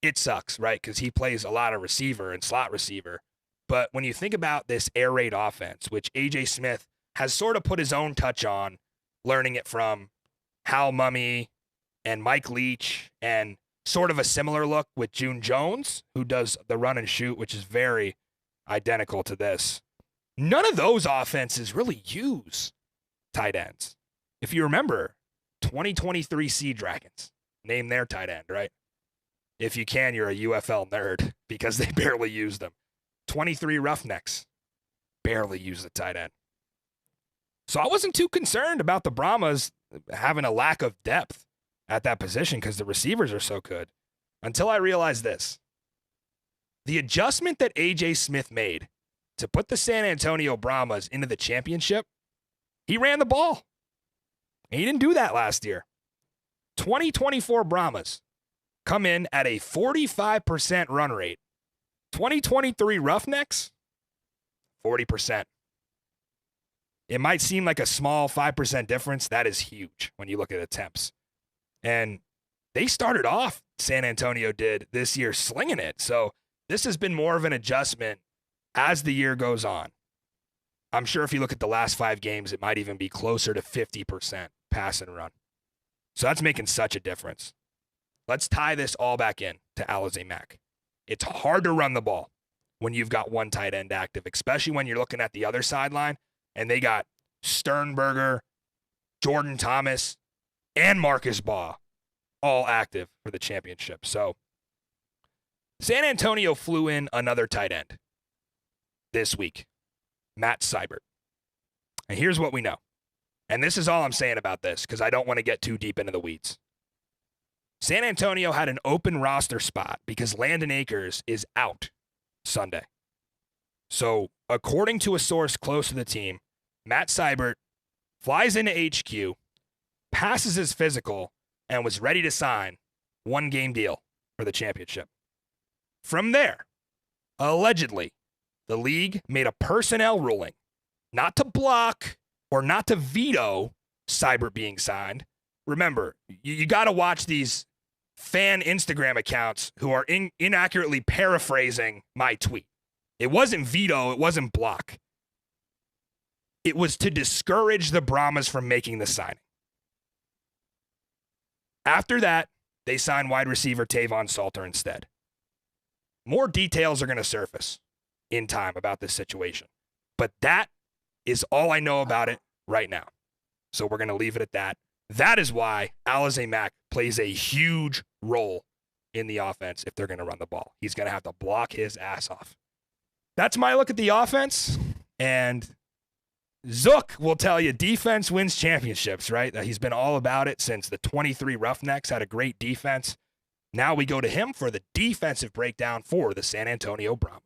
it sucks, right? Because he plays a lot of receiver and slot receiver. But when you think about this air raid offense, which A.J. Smith has sort of put his own touch on, learning it from Hal Mummy and Mike Leach, and sort of a similar look with June Jones, who does the run and shoot, which is very identical to this. None of those offenses really use tight ends. If you remember, 2023 Sea Dragons, name their tight end, right? If you can, you're a UFL nerd because they barely use them. 23 Roughnecks barely use the tight end. So I wasn't too concerned about the Brahmas having a lack of depth at that position because the receivers are so good, until I realized this. The adjustment that A.J. Smith made to put the San Antonio Brahmas into the championship, he ran the ball. He didn't do that last year. 2024 Brahmas come in at a 45% run rate. 2023 Roughnecks, 40%. It might seem like a small 5% difference. That is huge when you look at attempts. And they started off, San Antonio did, this year slinging it. So this has been more of an adjustment as the year goes on. I'm sure if you look at the last 5 games, it might even be closer to 50% pass and run. So that's making such a difference. Let's tie this all back in to Alizé Mack. It's hard to run the ball when you've got one tight end active, especially when you're looking at the other sideline and they got Sternberger, Jordan Thomas, and Marcus Baugh all active for the championship. So San Antonio flew in another tight end this week, Matt Seibert. And here's what we know. And this is all I'm saying about this because I don't want to get too deep into the weeds. San Antonio had an open roster spot because Landon Akers is out Sunday. So according to a source close to the team, Matt Seibert flies into HQ, passes his physical, and was ready to sign one-game deal for the championship. From there, allegedly, the league made a personnel ruling not to block or not to veto Seibert being signed. Remember, you got to watch these fan Instagram accounts who are inaccurately paraphrasing my tweet. It wasn't veto, it wasn't block. It was to discourage the Brahmas from making the signing. After that, they signed wide receiver Tavon Salter instead. More details are going to surface in time about this situation. But that is all I know about it right now. So we're going to leave it at that. That is why Alizé Mack plays a huge role in the offense if they're going to run the ball. He's going to have to block his ass off. That's my look at the offense. And Zook will tell you defense wins championships, right? He's been all about it since the 23 Roughnecks had a great defense. Now we go to him for the defensive breakdown for the San Antonio Brahmas.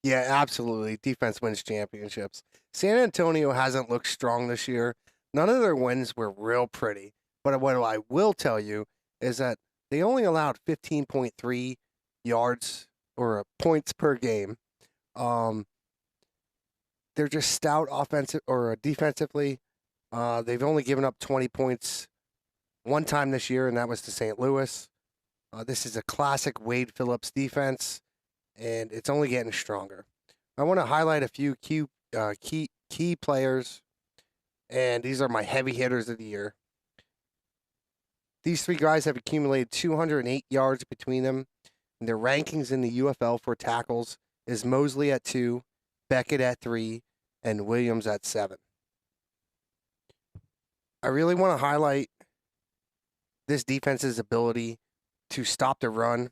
Yeah, absolutely. Defense wins championships. San Antonio hasn't looked strong this year. None of their wins were real pretty. But what I will tell you is that they only allowed 15.3 yards or points per game. They're just stout offensive or defensively. They've only given up 20 points one time this year, and that was to St. Louis. This is a classic Wade Phillips defense, and it's only getting stronger. I want to highlight a few key players, and these are my heavy hitters of the year. These 3 guys have accumulated 208 yards between them, and their rankings in the UFL for tackles is Mosley at 2, Beckett at 3, and Williams at 7. I really want to highlight this defense's ability to stop the run.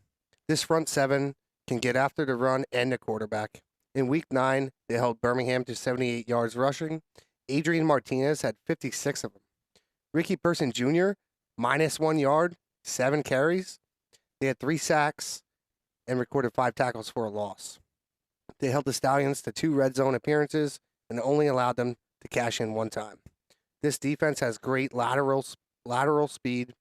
This front 7 can get after the run and the quarterback. In week 9, they held Birmingham to 78 yards rushing. Adrian Martinez had 56 of them. Ricky Person Jr., -1 yard, 7 carries. They had 3 sacks and recorded 5 tackles for a loss. They held the Stallions to 2 red zone appearances and only allowed them to cash in 1 time. This defense has great lateral speed,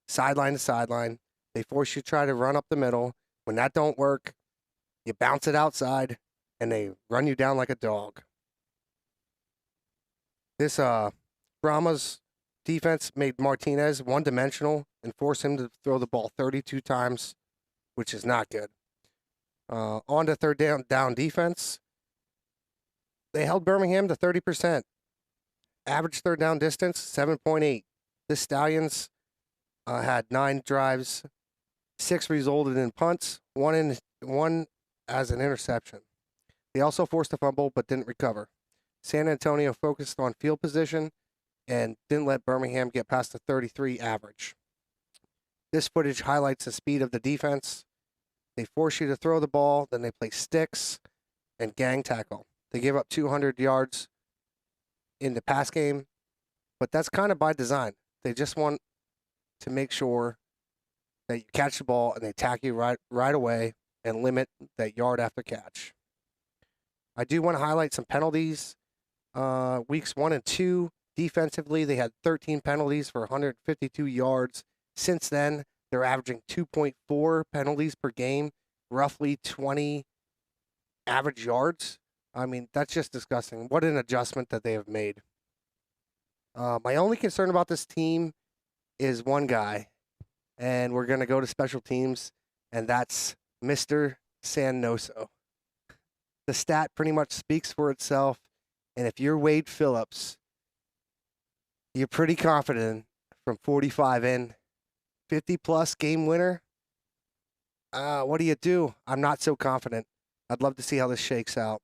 sideline to sideline. They force you to try to run up the middle, When that don't work, you bounce it outside, and they run you down like a dog. This Brahmas defense made Martinez one-dimensional and forced him to throw the ball 32 times, which is not good. On to third down defense. They held Birmingham to 30%. Average third down distance, 7.8. The Stallions had 9 drives. 6 resulted in punts, one as an interception. They also forced a fumble but didn't recover. San Antonio focused on field position and didn't let Birmingham get past the 33 average. This footage highlights the speed of the defense. They force you to throw the ball, then they play sticks and gang tackle. They give up 200 yards in the pass game, but that's kind of by design. They just want to make sure that you catch the ball and they tack you right away and limit that yard after catch. I do want to highlight some penalties. Weeks 1 and 2, defensively, they had 13 penalties for 152 yards. Since then, they're averaging 2.4 penalties per game, roughly 20 average yards. I mean, that's just disgusting. What an adjustment that they have made. My only concern about this team is one guy, and we're going to go to special teams, and that's Mr. Sanoso. The stat pretty much speaks for itself, and if you're Wade Phillips, you're pretty confident from 45 in, 50-plus game winner. What do? I'm not so confident. I'd love to see how this shakes out.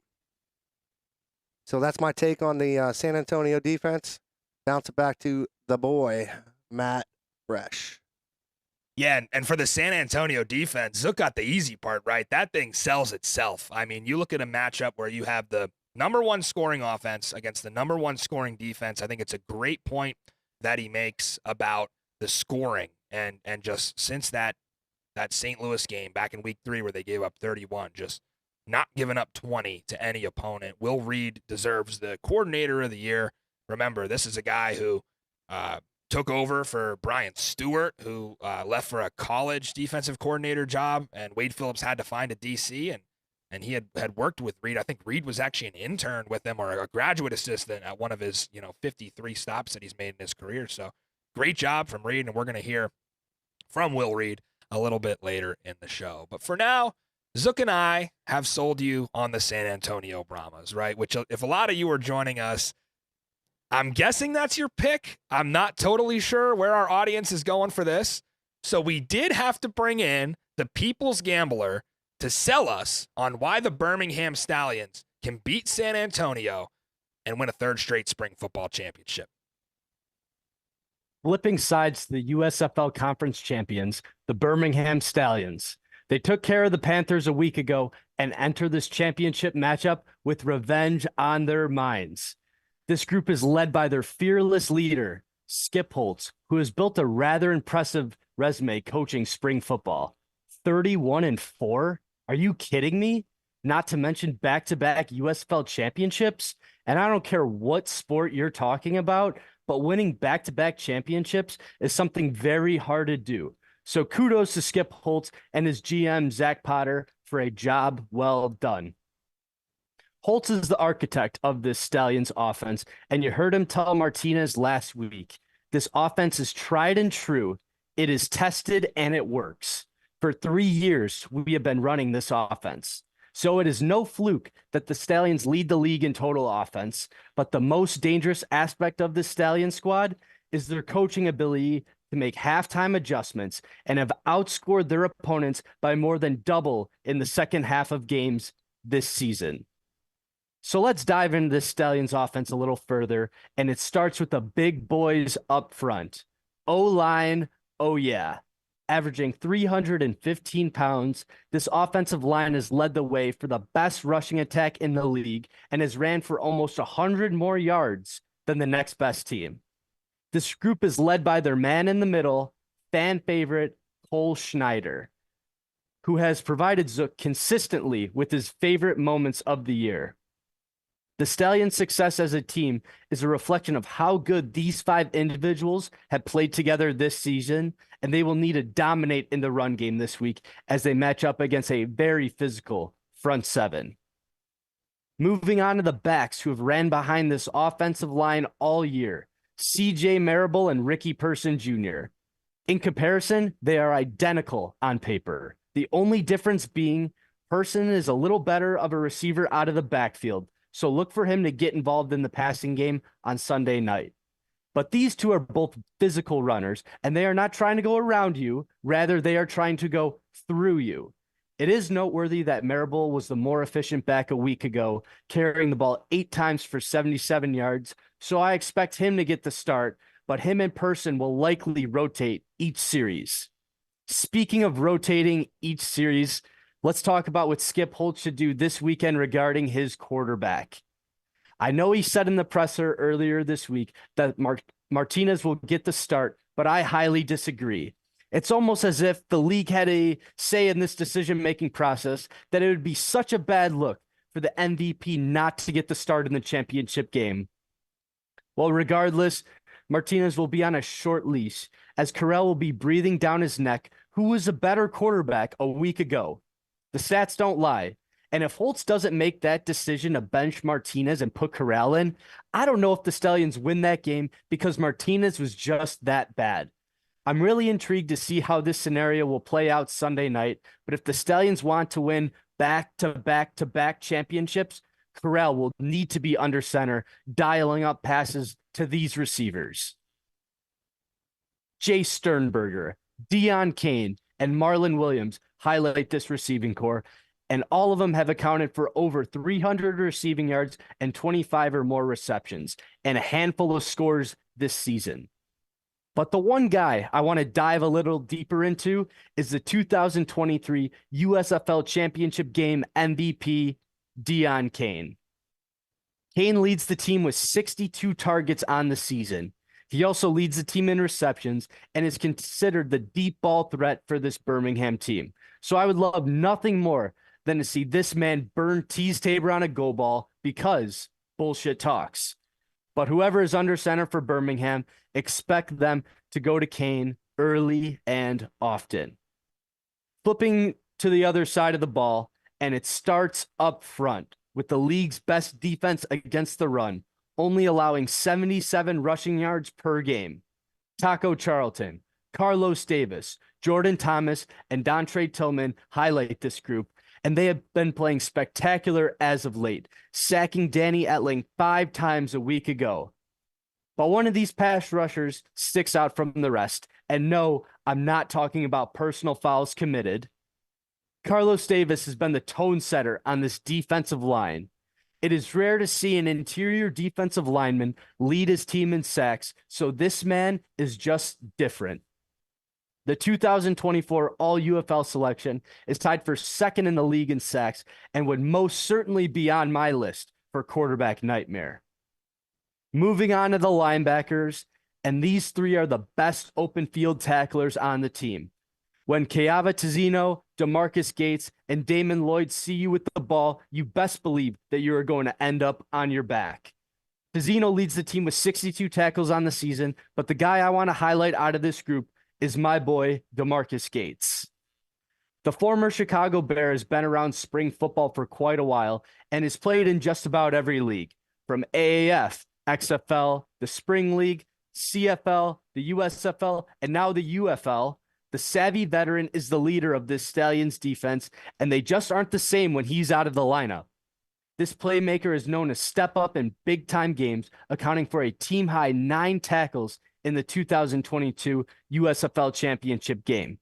So that's my take on the San Antonio defense. Bounce it back to the boy, Matt Fresh. Yeah, and for the San Antonio defense, Zook got the easy part right. That thing sells itself. I mean, you look at a matchup where you have the number 1 scoring offense against the number 1 scoring defense. I think it's a great point that he makes about the scoring. And just since that St. Louis game back in week 3 where they gave up 31, just not giving up 20 to any opponent. Will Reed deserves the coordinator of the year. Remember, this is a guy who took over for Brian Stewart, who left for a college defensive coordinator job, and Wade Phillips had to find a DC, and he had worked with Reed. I think Reed was actually an intern with him or a graduate assistant at one of his 53 stops that he's made in his career. So great job from Reed, and we're going to hear from Will Reed a little bit later in the show. But for now, Zook and I have sold you on the San Antonio Brahmas, right? Which, if a lot of you are joining us, I'm guessing that's your pick. I'm not totally sure where our audience is going for this. So we did have to bring in the People's Gambler to sell us on why the Birmingham Stallions can beat San Antonio and win a 3rd straight spring football championship. Flipping sides to the USFL conference champions, the Birmingham Stallions. They took care of the Panthers a week ago and enter this championship matchup with revenge on their minds. This group is led by their fearless leader, Skip Holtz, who has built a rather impressive resume coaching spring football. 31-4? Are you kidding me? Not to mention back-to-back USFL championships? And I don't care what sport you're talking about, but winning back-to-back championships is something very hard to do. So kudos to Skip Holtz and his GM, Zach Potter, for a job well done. Holtz is the architect of this Stallions offense, and you heard him tell Martinez last week, this offense is tried and true. It is tested and it works. For 3 years, we have been running this offense. So it is no fluke that the Stallions lead the league in total offense, but the most dangerous aspect of the Stallion squad is their coaching ability to make halftime adjustments and have outscored their opponents by more than double in the second half of games this season. So let's dive into this Stallions offense a little further, and it starts with the big boys up front. O-line, oh yeah. Averaging 315 pounds, this offensive line has led the way for the best rushing attack in the league and has ran for almost 100 more yards than the next best team. This group is led by their man in the middle, fan favorite Cole Schneider, who has provided Zook consistently with his favorite moments of the year. The Stallions' success as a team is a reflection of how good these 5 individuals have played together this season, and they will need to dominate in the run game this week as they match up against a very physical front 7. Moving on to the backs who have ran behind this offensive line all year, CJ Marable and Ricky Person Jr. In comparison, they are identical on paper. The only difference being Person is a little better of a receiver out of the backfield, so look for him to get involved in the passing game on Sunday night. But these two are both physical runners, and they are not trying to go around you. Rather, they are trying to go through you. It is noteworthy that Marable was the more efficient back a week ago, carrying the ball 8 times for 77 yards, so I expect him to get the start, but him in Person will likely rotate each series. Speaking of rotating each series, let's talk about what Skip Holtz should do this weekend regarding his quarterback. I know he said in the presser earlier this week that Martinez will get the start, but I highly disagree. It's almost as if the league had a say in this decision-making process that it would be such a bad look for the MVP not to get the start in the championship game. Well, regardless, Martinez will be on a short leash as Carell will be breathing down his neck, who was a better quarterback a week ago. The stats don't lie. And if Holtz doesn't make that decision to bench Martinez and put Corral in, I don't know if the Stallions win that game because Martinez was just that bad. I'm really intrigued to see how this scenario will play out Sunday night, but if the Stallions want to win back-to-back-to-back championships, Corral will need to be under center, dialing up passes to these receivers. Jay Sternberger, Deion Kane, and Marlon Williams highlight this receiving core, and all of them have accounted for over 300 receiving yards and 25 or more receptions, and a handful of scores this season. But the one guy I want to dive a little deeper into is the 2023 USFL Championship Game MVP, Deion Kane. Kane leads the team with 62 targets on the season. He also leads the team in receptions and is considered the deep ball threat for this Birmingham team. So I would love nothing more than to see this man burn Tease Tabor on a go ball because bullshit talks. But whoever is under center for Birmingham, expect them to go to Kane early and often. Flipping to the other side of the ball, and it starts up front with the league's best defense against the run, only allowing 77 rushing yards per game. Taco Charlton, Carlos Davis, Jordan Thomas, and Dontre Tillman highlight this group, and they have been playing spectacular as of late, sacking Danny Etling 5 times a week ago. But one of these pass rushers sticks out from the rest, and no, I'm not talking about personal fouls committed. Carlos Davis has been the tone setter on this defensive line. It is rare to see an interior defensive lineman lead his team in sacks, so this man is just different. The 2024 All-UFL selection is tied for second in the league in sacks and would most certainly be on my list for quarterback nightmare. Moving on to the linebackers, and these 3 are the best open field tacklers on the team. When Keava Tizzino, DeMarcus Gates, and Damon Lloyd see you with the ball, you best believe that you are going to end up on your back. Tizzino leads the team with 62 tackles on the season, but the guy I want to highlight out of this group is my boy, DeMarcus Gates. The former Chicago Bear has been around spring football for quite a while and has played in just about every league, from AAF, XFL, the Spring League, CFL, the USFL, and now the UFL. The savvy veteran is the leader of this Stallions defense, and they just aren't the same when he's out of the lineup. This playmaker is known to step up in big-time games, accounting for a team-high 9 tackles in the 2022 USFL Championship game.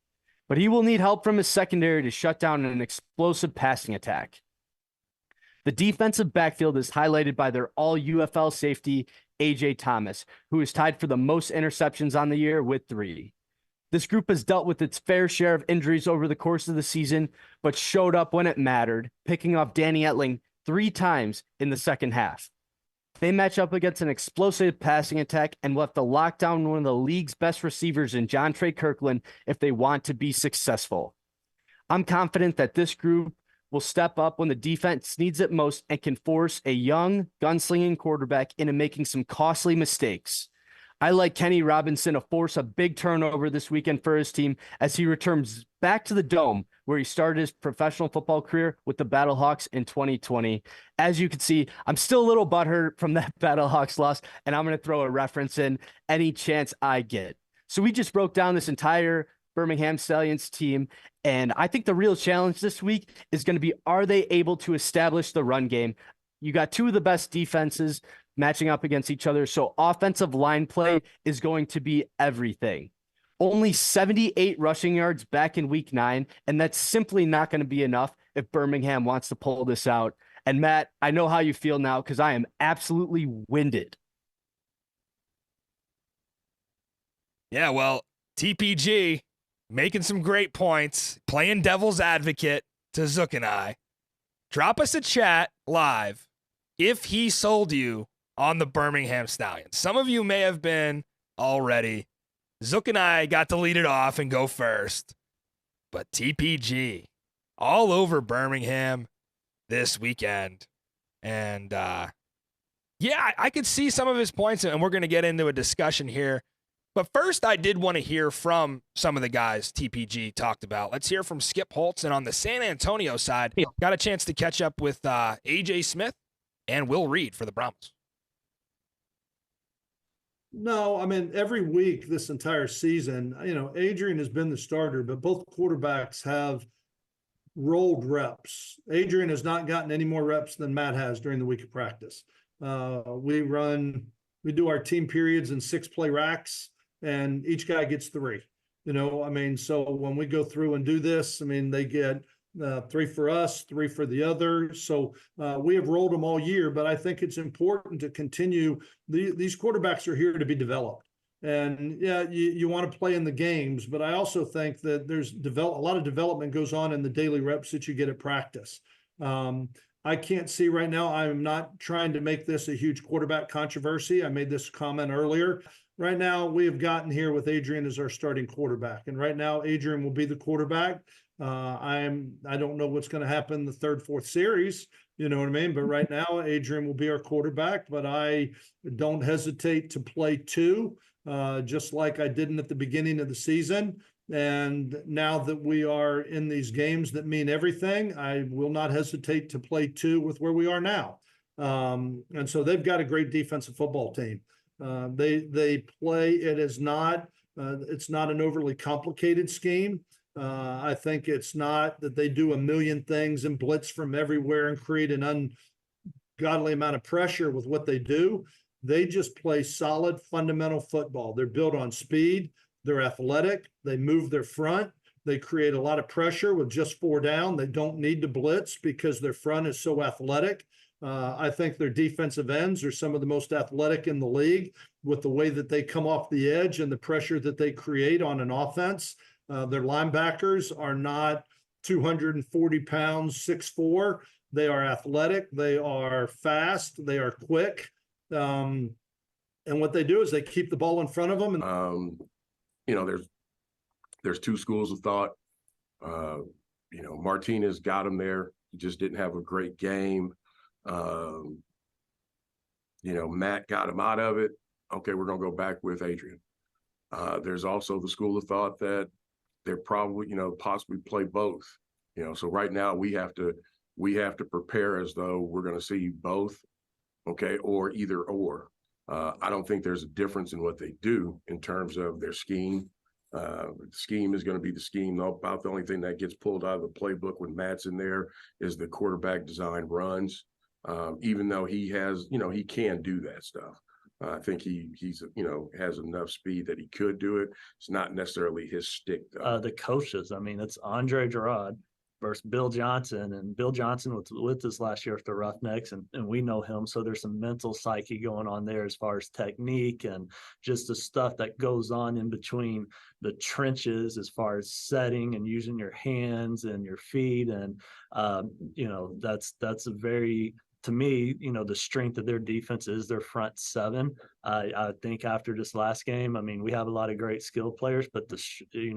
But he will need help from his secondary to shut down an explosive passing attack. The defensive backfield is highlighted by their all-UFL safety, A.J. Thomas, who is tied for the most interceptions on the year with 3. This group has dealt with its fair share of injuries over the course of the season, but showed up when it mattered, picking off Danny Etling 3 times in the second half. They match up against an explosive passing attack and will have to lock down one of the league's best receivers in Jontre Kirkland if they want to be successful. I'm confident that this group will step up when the defense needs it most and can force a young, gunslinging quarterback into making some costly mistakes. I like Kenny Robinson to force a big turnover this weekend for his team as he returns back to the Dome, where he started his professional football career with the Battlehawks in 2020. As you can see, I'm still a little butthurt from that Battlehawks loss, and I'm going to throw a reference in any chance I get. So we just broke down this entire Birmingham Stallions team, and I think the real challenge this week is going to be, are they able to establish the run game? You got two of the best defenses matching up against each other, so offensive line play is going to be everything. Only 78 rushing yards back in week 9, and that's simply not going to be enough if Birmingham wants to pull this out. And Matt, I know how you feel now because I am absolutely winded. Yeah, well, TPG making some great points, playing devil's advocate to Zook and I. Drop us a chat live if he sold you on the Birmingham Stallions. Some of you may have been already. Zook and I got to lead it off and go first. But TPG all over Birmingham this weekend. And, yeah, I could see some of his points, and we're going to get into a discussion here. But first, I did want to hear from some of the guys TPG talked about. Let's hear from Skip Holtz. And on the San Antonio side, got a chance to catch up with AJ Smith and Will Reed for the Brahmas. No, I mean, every week this entire season, Adrian has been the starter, but both quarterbacks have rolled reps. Adrian has not gotten any more reps than Matt has during the week of practice. We do our team periods in 6 play racks, and each guy gets 3. So when we go through and do this, they get 3 for us, 3 for the other. So we have rolled them all year, but I think it's important to continue. These quarterbacks are here to be developed. And yeah, you want to play in the games, but I also think that there's a lot of development goes on in the daily reps that you get at practice. I can't see right now. I'm not trying to make this a huge quarterback controversy. I made this comment earlier. Right now, we have gotten here with Adrian as our starting quarterback. And right now, Adrian will be the quarterback. I don't know what's going to happen in the 3rd, 4th series. You know what I mean? But right now, Adrian will be our quarterback. But I don't hesitate to play 2, just like I didn't at the beginning of the season. And now that we are in these games that mean everything, I will not hesitate to play 2 with where we are now. And so they've got a great defensive football team. They play. It's not an overly complicated scheme. I think it's not that they do a million things and blitz from everywhere and create an ungodly amount of pressure with what they do. They just play solid fundamental football. They're built on speed. They're athletic. They move their front. They create a lot of pressure with just 4 down. They don't need to blitz because their front is so athletic. I think their defensive ends are some of the most athletic in the league with the way that they come off the edge and the pressure that they create on an offense. Their linebackers are not 240 pounds, 6'4". They are athletic. They are fast. They are quick. And what they do is they keep the ball in front of them. And there's 2 schools of thought. Martinez got him there. He just didn't have a great game. Matt got him out of it. Okay, we're going to go back with Adrian. There's also the school of thought that they're probably, possibly play both. So right now we have to prepare as though we're going to see both, okay, or either or. I don't think there's a difference in what they do in terms of their scheme. The scheme is going to be the scheme. About the only thing that gets pulled out of the playbook when Matt's in there is the quarterback design runs. Even though he has, he can do that stuff. I think he's has enough speed that he could do it. It's not necessarily his stick, though. The coaches, it's Andre Gerard versus Bill Johnson, and Bill Johnson was with us last year with the Roughnecks, and we know him, so there's some mental psyche going on there as far as technique and just the stuff that goes on in between the trenches as far as setting and using your hands and your feet, and that's a very, to me, the strength of their defense is their front 7. I think after this last game, we have a lot of great skill players, but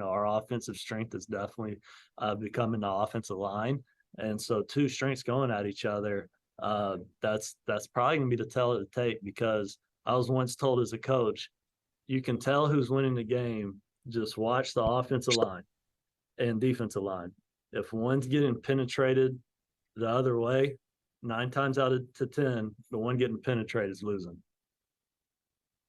our offensive strength is definitely becoming the offensive line. And so two strengths going at each other, that's probably going to be the tell of the tape, because I was once told as a coach, you can tell who's winning the game. Just watch the offensive line and defensive line. If one's getting penetrated the other way, 9 times out of 10, the one getting penetrated is losing.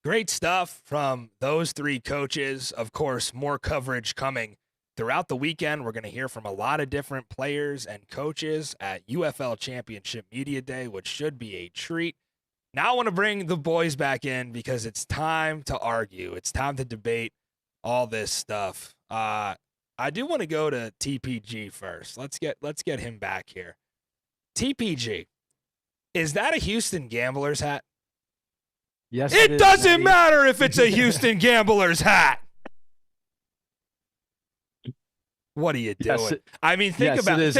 Great stuff from those three coaches. Of course, more coverage coming throughout the weekend. We're going to hear from a lot of different players and coaches at UFL Championship Media Day, which should be a treat. Now I want to bring the boys back in because it's time to argue. It's time to debate all this stuff. I do want to go to TPG first. Let's get him back here. TPG, is that a Houston Gamblers hat? Yes, It doesn't matter if it's a Houston Gamblers hat. What are you doing? Yes, I mean, think about it,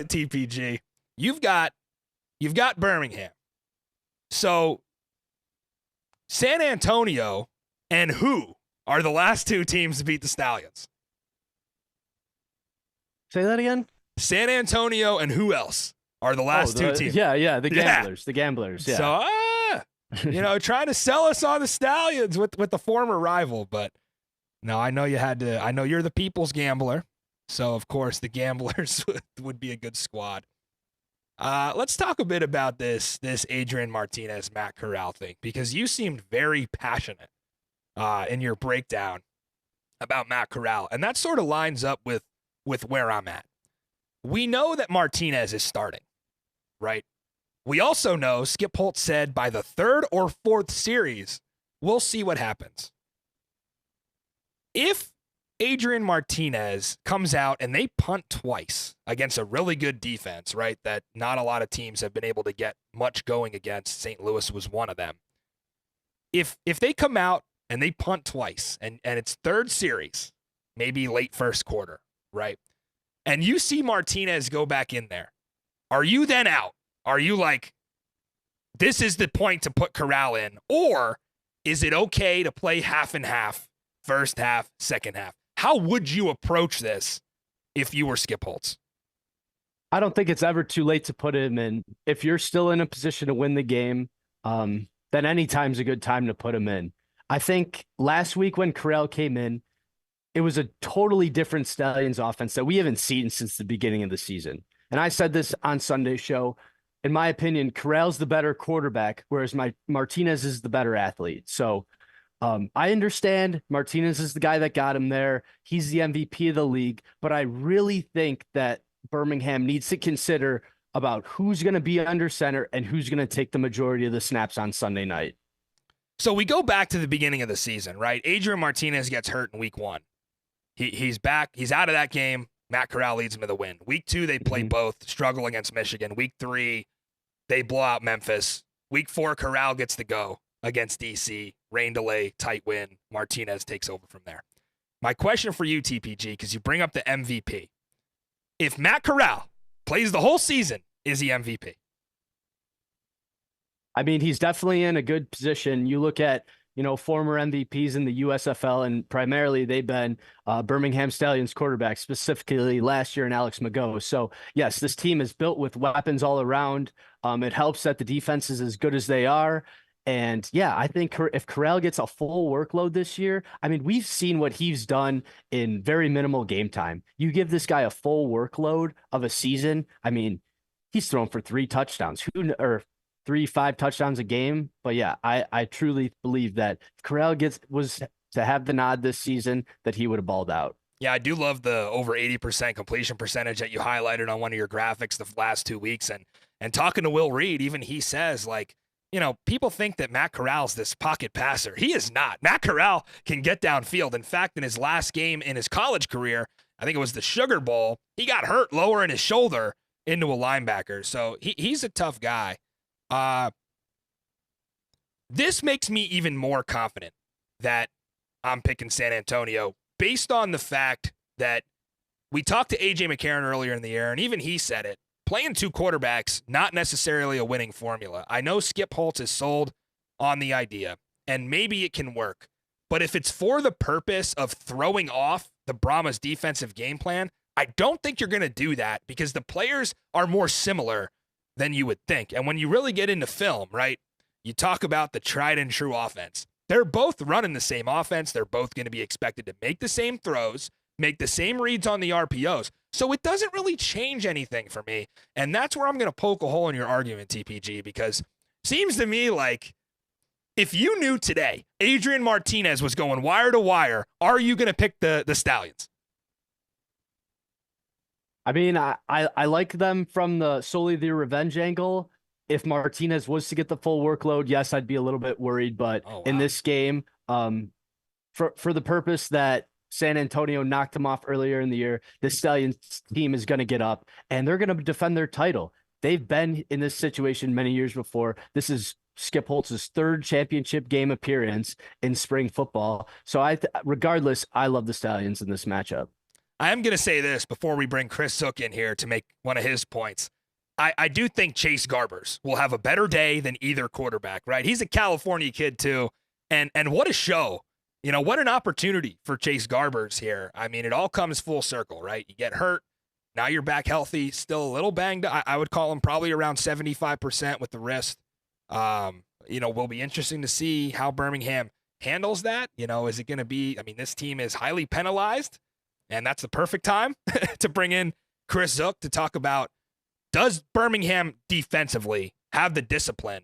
TPG. You've got Birmingham. So San Antonio and who are the last two teams to beat the Stallions? Say that again? San Antonio and who else are the last two teams? Yeah, the Gamblers. The Gamblers, yeah. So, trying to sell us on the Stallions with the former rival, but no, I know you're the people's gambler. So, of course, the Gamblers would be a good squad. Let's talk a bit about this Adrian Martinez, Matt Corral thing, because you seemed very passionate in your breakdown about Matt Corral, and that sort of lines up with where I'm at. We know that Martinez is starting, right? We also know Skip Holtz said by the 3rd or 4th series, we'll see what happens. If Adrian Martinez comes out and they punt twice against a really good defense, right, that not a lot of teams have been able to get much going against, St. Louis was one of them. If they come out and they punt twice and it's 3rd series, maybe late 1st quarter, right, and you see Martinez go back in there, are you then out? Are you like, this is the point to put Corral in? Or is it okay to play half and half, first half, second half? How would you approach this if you were Skip Holtz? I don't think it's ever too late to put him in. If you're still in a position to win the game, then any time's a good time to put him in. I think last week when Corral came in, it was a totally different Stallions offense that we haven't seen since the beginning of the season. And I said this on Sunday's show. In my opinion, Corral's the better quarterback, whereas Martinez is the better athlete. So I understand Martinez is the guy that got him there. He's the MVP of the league. But I really think that Birmingham needs to consider about who's going to be under center and who's going to take the majority of the snaps on Sunday night. So we go back to the beginning of the season, right? Adrian Martinez gets hurt in week 1. He's back. He's out of that game. Matt Corral leads him to the win. Week 2, they play both, struggle against Michigan. Week 3, they blow out Memphis. Week 4, Corral gets to go against DC. Rain delay, tight win. Martinez takes over from there. My question for you, TPG, because you bring up the MVP. If Matt Corral plays the whole season, is he MVP? I mean, he's definitely in a good position. You look at, former MVPs in the USFL, and primarily they've been Birmingham Stallions quarterbacks, specifically last year in Alex Mago. So, yes, this team is built with weapons all around. It helps that the defense is as good as they are. And, yeah, I think if Corral gets a full workload this year, I mean, we've seen what he's done in very minimal game time. You give this guy a full workload of a season, I mean, he's thrown for 3 touchdowns. 3-5 touchdowns a game. But yeah, I truly believe that if Corral was to have the nod this season, that he would have balled out. Yeah, I do love the over 80% completion percentage that you highlighted on one of your graphics the last 2 weeks. And talking to Will Reed, even he says, like, people think that Matt Corral's this pocket passer. He is not. Matt Corral can get downfield. In fact, in his last game in his college career, I think it was the Sugar Bowl, he got hurt lowering his shoulder into a linebacker. So he's a tough guy. This makes me even more confident that I'm picking San Antonio based on the fact that we talked to AJ McCarron earlier in the year, and even he said it. Playing 2 quarterbacks, not necessarily a winning formula. I know Skip Holtz is sold on the idea, and maybe it can work. But if it's for the purpose of throwing off the Brahmas defensive game plan, I don't think you're going to do that because the players are more similar than you would think. And when you really get into film, right, you talk about the tried and true offense. They're both running the same offense. They're both going to be expected to make the same throws, make the same reads on the RPOs. So it doesn't really change anything for me. And that's where I'm going to poke a hole in your argument, TPG, because seems to me like if you knew today Adrian Martinez was going wire to wire, are you going to pick the Stallions? I mean, I like them from solely the revenge angle. If Martinez was to get the full workload, yes, I'd be a little bit worried. But in this game, for the purpose that San Antonio knocked him off earlier in the year, the Stallions team is going to get up and they're going to defend their title. They've been in this situation many years before. This is Skip Holtz's third championship game appearance in spring football. So regardless, I love the Stallions in this matchup. I am going to say this before we bring Chris Zook in here to make one of his points. I do think Chase Garbers will have a better day than either quarterback, right? He's a California kid too. And what a show. You know, what an opportunity for Chase Garbers here. I mean, it all comes full circle, right? You get hurt. Now you're back healthy, still a little banged. I would call him probably around 75% with the wrist. You know, will be interesting to see how Birmingham handles that. You know, is it going to be, I mean, this team is highly penalized, and that's the perfect time to bring in Chris Zook to talk about, does Birmingham defensively have the discipline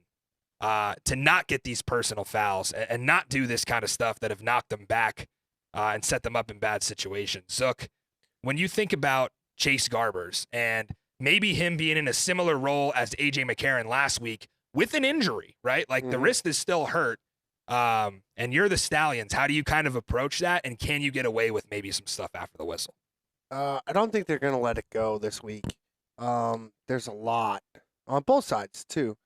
to not get these personal fouls and not do this kind of stuff that have knocked them back and set them up in bad situations? Zook, when you think about Chase Garbers and maybe him being in a similar role as A.J. McCarron last week with an injury, right? Like the wrist is still hurt, and you're the Stallions. How do you kind of approach that, and can you get away with maybe some stuff after the whistle? I don't think they're going to let it go this week. There's a lot on both sides too.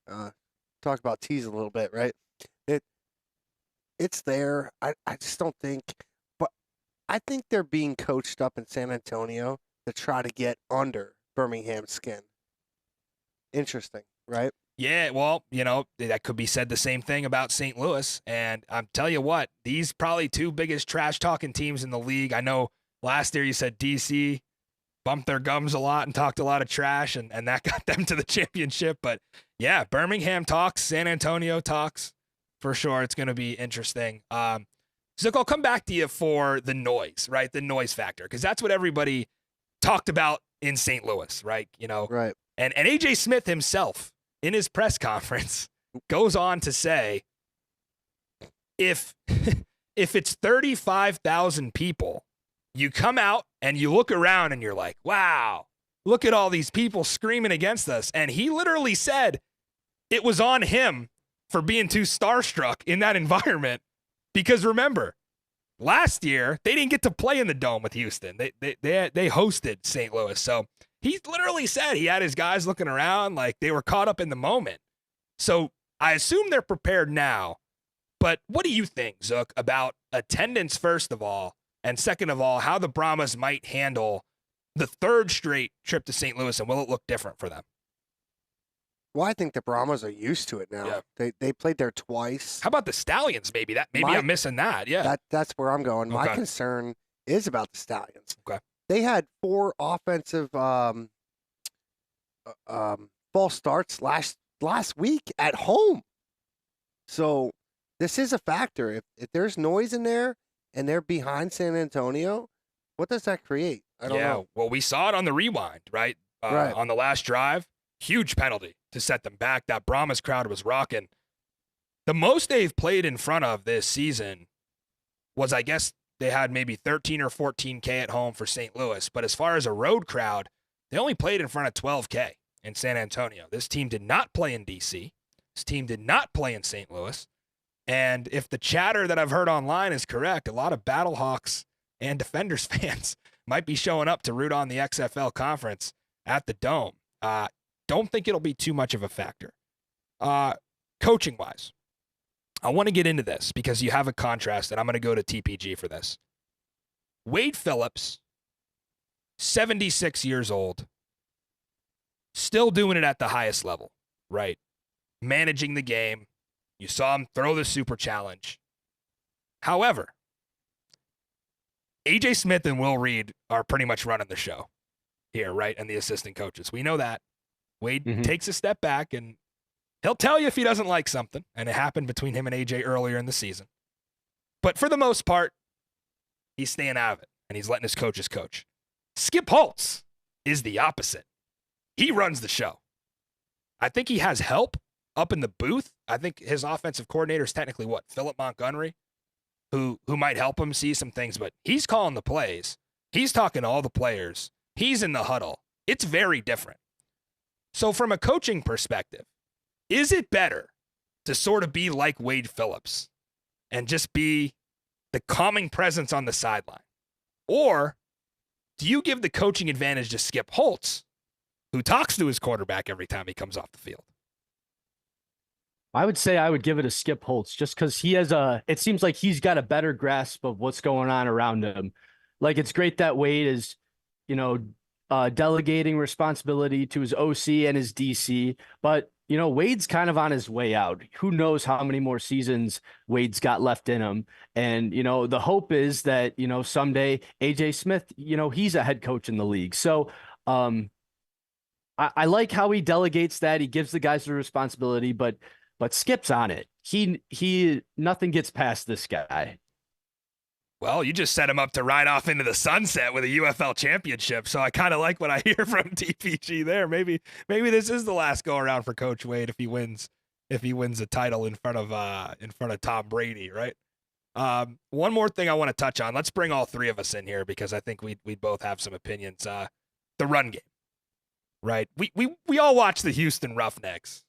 Talk about tease a little bit, right? It's there. I just don't think, but I think they're being coached up in San Antonio to try to get under Birmingham's skin. Interesting, right? Yeah, well, you know, that could be said the same thing about St. Louis. And I'm telling you what, these probably two biggest trash-talking teams in the league. I know last year you said DC bumped their gums a lot and talked a lot of trash, and that got them to the championship. But, yeah, Birmingham talks, San Antonio talks. For sure, it's going to be interesting. Zook, I'll come back to you for the noise, right? The noise factor, because that's what everybody talked about in St. Louis, right? You know, right. And A.J. Smith himself, in his press conference, goes on to say, if it's 35,000 people, you come out and you look around and you're like, wow, look at all these people screaming against us. And he literally said it was on him for being too starstruck in that environment. Because remember, last year, they didn't get to play in the Dome with Houston. They hosted St. Louis. So he literally said he had his guys looking around like they were caught up in the moment. So I assume they're prepared now. But what do you think, Zook, about attendance, first of all, and second of all, how the Brahmas might handle the third straight trip to St. Louis, and will it look different for them? Well, I think the Brahmas are used to it now. Yeah. They played there twice. How about the Stallions? Maybe I'm missing that. Yeah, that's where I'm going. Okay. My concern is about the Stallions. Okay, they had 4 offensive false starts last week at home. So this is a factor. If there's noise in there and they're behind San Antonio, what does that create? I don't know. Well, we saw it on the rewind, right? Right. On the last drive, huge penalty to set them back. That Brahmas crowd was rocking. The most they've played in front of this season was, I guess, they had maybe 13 or 14K at home for St. Louis. But as far as a road crowd, they only played in front of 12K in San Antonio. This team did not play in D.C. This team did not play in St. Louis. And if the chatter that I've heard online is correct, a lot of Battlehawks and Defenders fans might be showing up to root on the XFL conference at the Dome. Don't think it'll be too much of a factor. Coaching-wise, I want to get into this because you have a contrast, and I'm going to go to TPG for this. Wade Phillips, 76 years old, still doing it at the highest level, right? Managing the game. You saw him throw the super challenge. However, AJ Smith and Will Reed are pretty much running the show here, right? And the assistant coaches. We know that. Wade takes a step back, and he'll tell you if he doesn't like something, and it happened between him and AJ earlier in the season. But for the most part, he's staying out of it, and he's letting his coaches coach. Skip Holtz is the opposite. He runs the show. I think he has help up in the booth. I think his offensive coordinator is technically what? Philip Montgomery, who might help him see some things, but he's calling the plays. He's talking to all the players. He's in the huddle. It's very different. So from a coaching perspective, is it better to sort of be like Wade Phillips and just be the calming presence on the sideline? Or do you give the coaching advantage to Skip Holtz, who talks to his quarterback every time he comes off the field? I would say I would give it a Skip Holtz just because it seems like he's got a better grasp of what's going on around him. Like, it's great that Wade is, delegating responsibility to his OC and his DC, but Wade's kind of on his way out. Who knows how many more seasons Wade's got left in him. And, the hope is that, someday AJ Smith, he's a head coach in the league. So I like how he delegates that. He gives the guys the responsibility, but Skip's on it. He nothing gets past this guy. Well, you just set him up to ride off into the sunset with a UFL championship. So I kind of like what I hear from TPG there. Maybe this is the last go around for Coach Wade if he wins a title in front of Tom Brady, right? One more thing I want to touch on. Let's bring all three of us in here because I think we both have some opinions. The run game, right? We all watched the Houston Roughnecks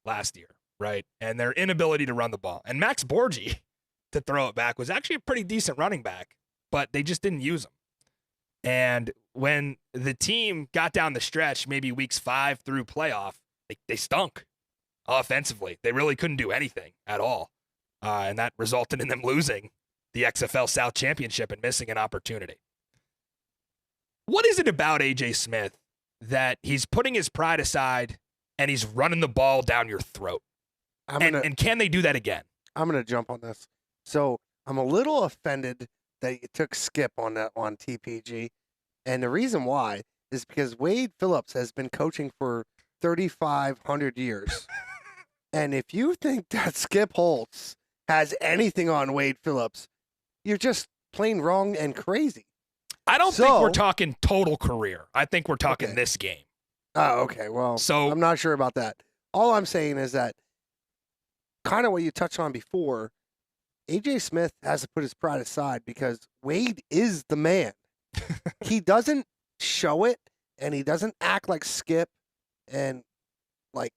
last year, right? And their inability to run the ball. And Max Borgi, to throw it back, was actually a pretty decent running back, but they just didn't use him. And when the team got down the stretch, maybe weeks 5 through playoff, they stunk offensively. They really couldn't do anything at all. And that resulted in them losing the XFL South Championship and missing an opportunity. What is it about AJ Smith that he's putting his pride aside and he's running the ball down your throat? And can they do that again? I'm going to jump on this. So I'm a little offended that you took Skip on TPG. And the reason why is because Wade Phillips has been coaching for 3,500 years. And if you think that Skip Holtz has anything on Wade Phillips, you're just plain wrong and crazy. I don't think we're talking total career. I think we're talking this game. Oh, okay. Well, I'm not sure about that. All I'm saying is that kind of what you touched on before, AJ Smith has to put his pride aside because Wade is the man. He doesn't show it, and he doesn't act like Skip and like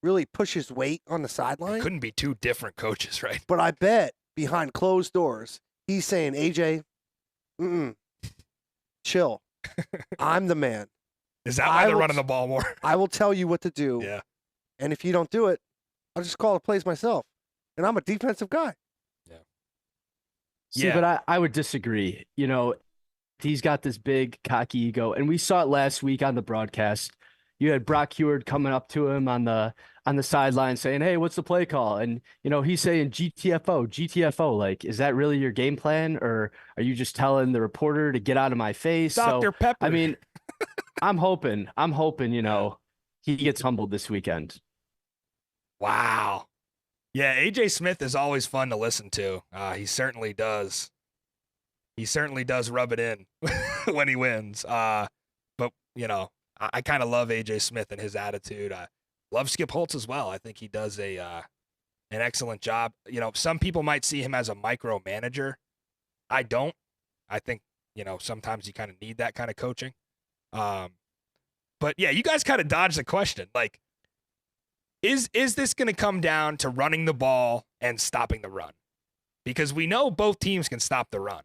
really push his weight on the sideline. It couldn't be two different coaches, right? But I bet behind closed doors, he's saying, AJ, chill. I'm the man. Is that why they're running the ball more? I will tell you what to do. Yeah. And if you don't do it, I'll just call the plays myself. And I'm a defensive guy. See, but I would disagree. He's got this big cocky ego, and we saw it last week on the broadcast. You had Brock Heward coming up to him on the sideline saying, "Hey, what's the play call?" And he's saying GTFO. Like, is that really your game plan, or are you just telling the reporter to get out of my face? Dr. Pepper. I mean, I'm hoping, he gets humbled this weekend. Wow. Yeah, AJ Smith is always fun to listen to. He certainly does. He certainly does rub it in when he wins. But I kind of love AJ Smith and his attitude. I love Skip Holtz as well. I think he does an excellent job. Some people might see him as a micromanager. I don't. I think sometimes you kind of need that kind of coaching. But yeah, you guys kind of dodged the question. Like, Is this going to come down to running the ball and stopping the run? Because we know both teams can stop the run.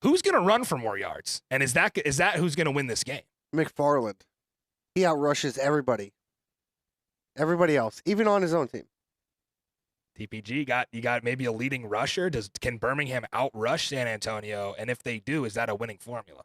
Who's going to run for more yards? And is that who's going to win this game? McFarland. He outrushes everybody. Everybody else, even on his own team. TPG, you got maybe a leading rusher. Can Birmingham outrush San Antonio? And if they do, is that a winning formula?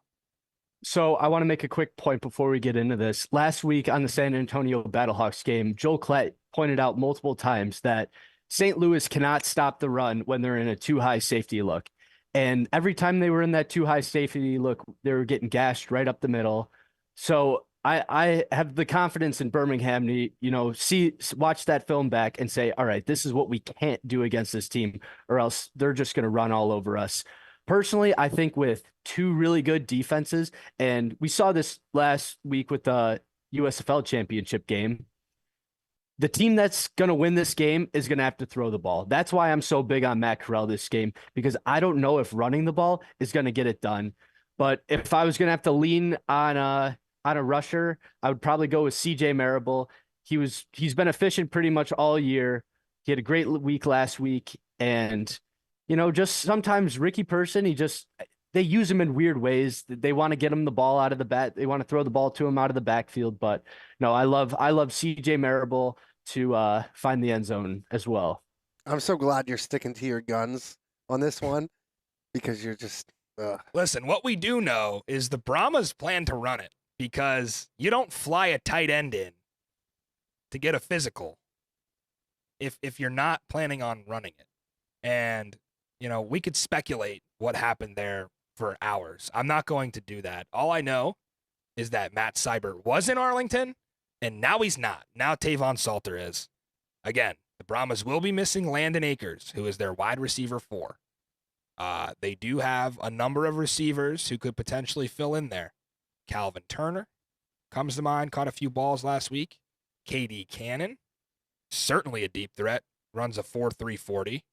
So I want to make a quick point before we get into this. Last week on the San Antonio Battlehawks game, Joel Klett pointed out multiple times that St. Louis cannot stop the run when they're in a too high safety look. And every time they were in that too high safety look, they were getting gashed right up the middle. So I have the confidence in Birmingham to, watch that film back and say, all right, this is what we can't do against this team, or else they're just going to run all over us. Personally, I think with two really good defenses, and we saw this last week with the USFL championship game, the team that's going to win this game is going to have to throw the ball. That's why I'm so big on Matt Corral this game, because I don't know if running the ball is going to get it done. But if I was going to have to lean on a rusher, I would probably go with CJ Marable. He's been efficient pretty much all year. He had a great week last week. And, just sometimes Ricky Person, they use him in weird ways. They want to get him the ball out of the bat. They want to throw the ball to him out of the backfield. But no, I love CJ Marable to find the end zone as well. I'm so glad you're sticking to your guns on this one, because you're just Listen, what we do know is the Brahmas plan to run it, because you don't fly a tight end in to get a physical if you're not planning on running it. And, we could speculate what happened there for hours. I'm not going to do that. All I know is that Matt Seibert was in Arlington, and now he's not. Now Tavon Salter is. Again, the Brahmas will be missing Landon Akers, who is their wide receiver 4. They do have a number of receivers who could potentially fill in there. Calvin Turner comes to mind, caught a few balls last week. KD Cannon, certainly a deep threat, runs a 4.3 40.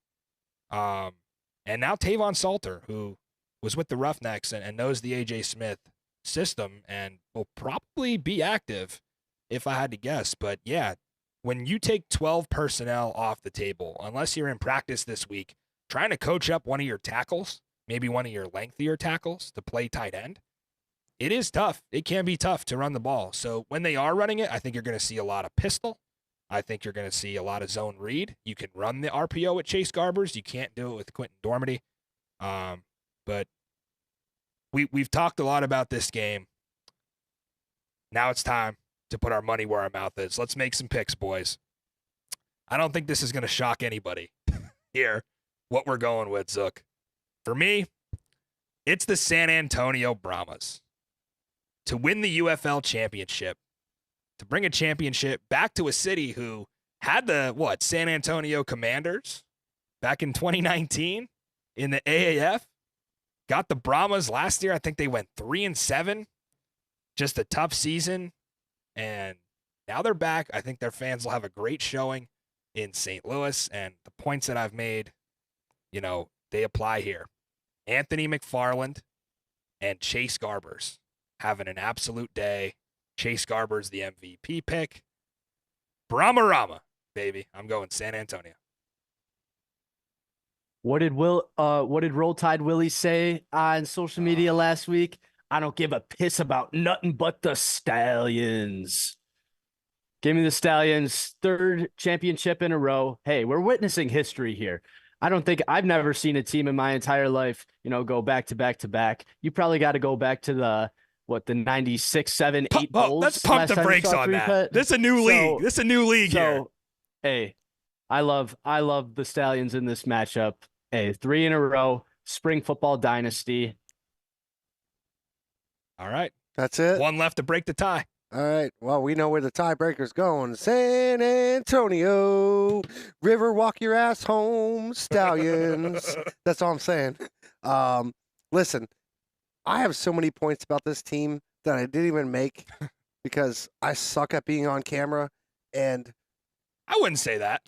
And now Tavon Salter, who was with the Roughnecks and knows the A.J. Smith system and will probably be active if I had to guess. But yeah, when you take 12 personnel off the table, unless you're in practice this week, trying to coach up one of your tackles, maybe one of your lengthier tackles to play tight end, it is tough. It can be tough to run the ball. So when they are running it, I think you're going to see a lot of pistol. I think you're going to see a lot of zone read. You can run the RPO with Chase Garbers. You can't do it with Quentin Dormady. But we've talked a lot about this game. Now it's time to put our money where our mouth is. Let's make some picks, boys. I don't think this is going to shock anybody here, what we're going with, Zook. For me, it's the San Antonio Brahmas to win the UFL championship, to bring a championship back to a city who had the, San Antonio Commanders back in 2019 in the AAF. Got the Brahmas last year. I think they went 3-7. Just a tough season. And now they're back. I think their fans will have a great showing in St. Louis. And the points that I've made, they apply here. Anthony McFarland and Chase Garbers having an absolute day. Chase Garbers, the MVP pick. Brahma, baby. I'm going San Antonio. What did Roll Tide Willie say on social media last week? I don't give a piss about nothing but the Stallions. Give me the Stallions, 3rd championship in a row. Hey, we're witnessing history here. I've never seen a team in my entire life, go back to back to back. You probably got to go back to the 96, 7, 8 Bulls. Let's pump the brakes on that. This is a new league. This is a new league here. Hey, I love the Stallions in this matchup. Hey, 3 in a row, spring football dynasty. All right. That's it. 1 left to break the tie. All right. Well, we know where the tiebreaker's going. San Antonio, River, walk your ass home, Stallions. That's all I'm saying. Listen, I have so many points about this team that I didn't even make because I suck at being on camera. And I wouldn't say that.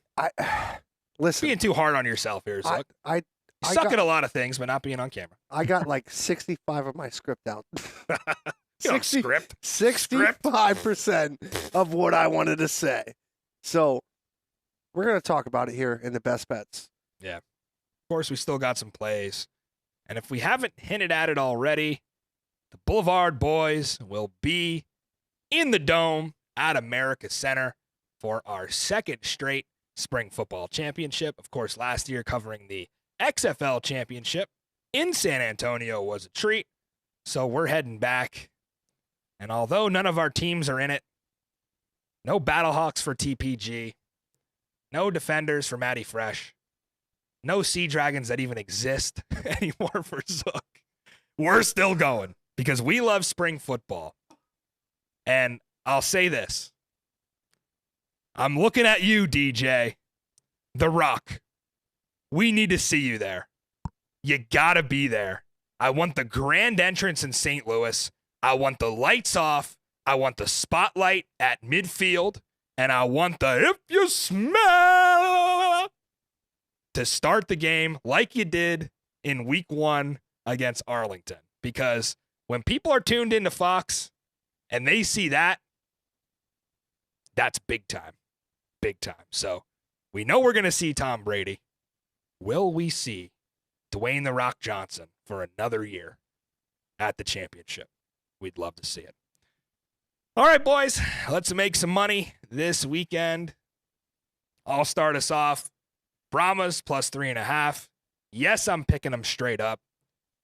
Listen, being too hard on yourself here, Zook. I suck at a lot of things, but not being on camera. I got like 65 of my script out. 65% of what I wanted to say. So we're going to talk about it here in the best bets. Yeah. Of course, we still got some plays. And if we haven't hinted at it already, the Boulevard boys will be in the Dome at America Center for our 2nd straight spring football championship. Of course, last year covering the XFL championship in San Antonio was a treat. So we're heading back. And although none of our teams are in it, no Battlehawks for TPG, no Defenders for Matty Fresh, no Sea Dragons that even exist anymore for Zook. We're still going because we love spring football. And I'll say this. I'm looking at you, DJ. The Rock. We need to see you there. You gotta be there. I want the grand entrance in St. Louis. I want the lights off. I want the spotlight at midfield. And I want the if you smell to start the game like you did in week 1 against Arlington. Because when people are tuned into Fox and they see that, that's big time. Big time. So we know we're going to see Tom Brady. Will we see Dwayne The Rock Johnson for another year at the championship? We'd love to see it. All right, boys, let's make some money this weekend. I'll start us off. Brahmas plus 3.5. Yes, I'm picking them straight up.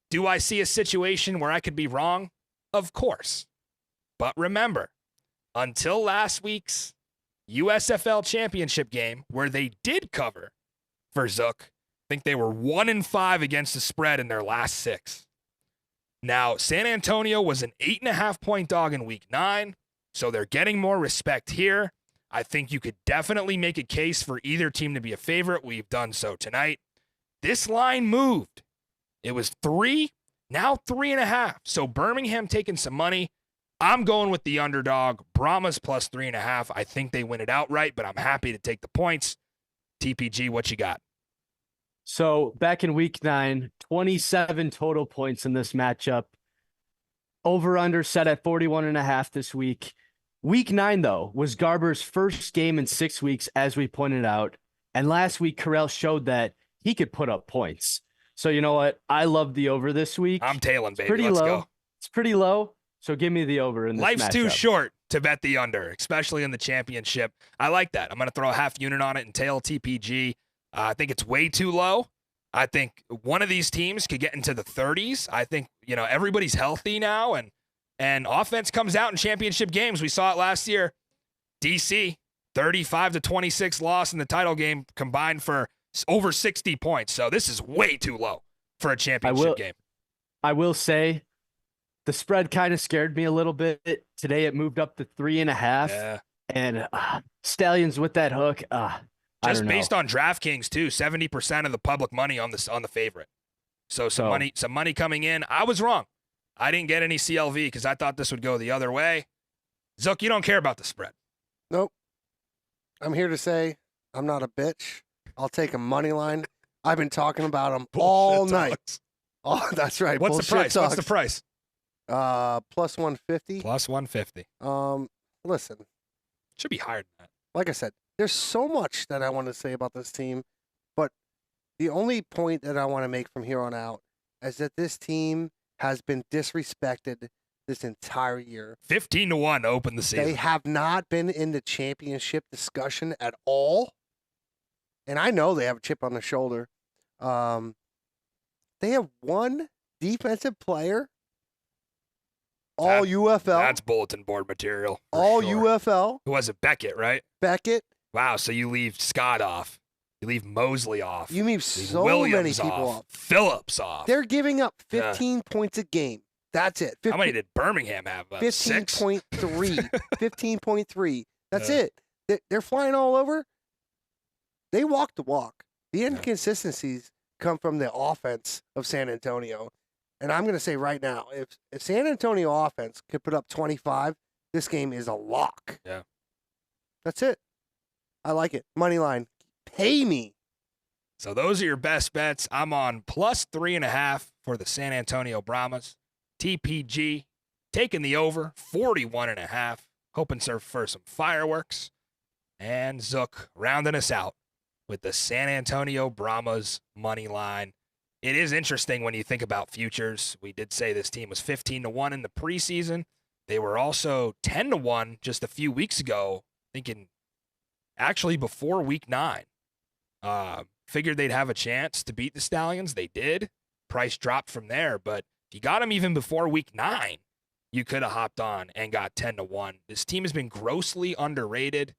Do I see a situation where I could be wrong? Of course. But remember, until last week's USFL championship game where they did cover for Zook, I think they were 1-5 against the spread in their last 6. Now, San Antonio was an 8.5-point dog in week 9, so they're getting more respect here. I think you could definitely make a case for either team to be a favorite. We've done so tonight. This line moved. It was 3, now 3.5. So Birmingham taking some money. I'm going with the underdog, Brahmas plus 3.5. I think they win it outright, but I'm happy to take the points. TPG, what you got? So back in week 9, 27 total points in this matchup. Over under set at 41.5 this week. Week 9, though, was Garber's first game in 6 weeks, as we pointed out. And last week, Carell showed that he could put up points. So you know what? I love the over this week. I'm tailing, baby. Pretty Let's low. go. It's pretty low. So give me the over in this Life's matchup. too short to bet the under, especially in the championship. I like that. I'm going to throw a half unit on it and tail TPG. I think it's way too low. I think one of these teams could get into the 30s. I think, everybody's healthy now, and offense comes out in championship games. We saw it last year. DC, 35-26 loss in the title game combined for over 60 points. So this is way too low for a championship game. I will say the spread kind of scared me a little bit. Today it moved up to 3.5. Yeah. And Stallions with that hook. Just based on DraftKings too, 70% of the public money on the favorite. So some money coming in. I was wrong. I didn't get any CLV because I thought this would go the other way. Zook, you don't care about the spread. Nope. I'm here to say I'm not a bitch. I'll take a money line. I've been talking about them all night. Oh, that's right. What's the price? Talks. What's the price? Plus 150. Plus 150. Listen. Should be higher than that. Like I said, there's so much that I want to say about this team, but the only point that I want to make from here on out is that this team has been disrespected this entire year. 15-1 to open the season. They have not been in the championship discussion at all. And I know they have a chip on their shoulder. They have one defensive player, all UFL. That's bulletin board material. All sure. UFL. Who was it? Beckett, right? Beckett. Wow, so you leave Scott off. You leave Mosley off. You leave so Williams many people off. Phillips off. They're giving up 15 points a game. That's it. How many did Birmingham have? 15.3. 15.3. That's it. They're flying all over. They walk the walk. The inconsistencies come from the offense of San Antonio. And I'm going to say right now, if San Antonio offense could put up 25, this game is a lock. Yeah. That's it. I like it. Money line. Pay me. So those are your best bets. I'm on plus 3.5 for the San Antonio Brahmas. TPG taking the over, 41.5. Hoping for some fireworks. And Zook rounding us out with the San Antonio Brahmas money line. It is interesting when you think about futures. We did say this team was 15-1 in the preseason. They were also 10-1 just a few weeks ago, thinking actually before week 9. Figured they'd have a chance to beat the Stallions. They did. Price dropped from there, but if you got them even before week 9, you could have hopped on and got 10-1. This team has been grossly underrated.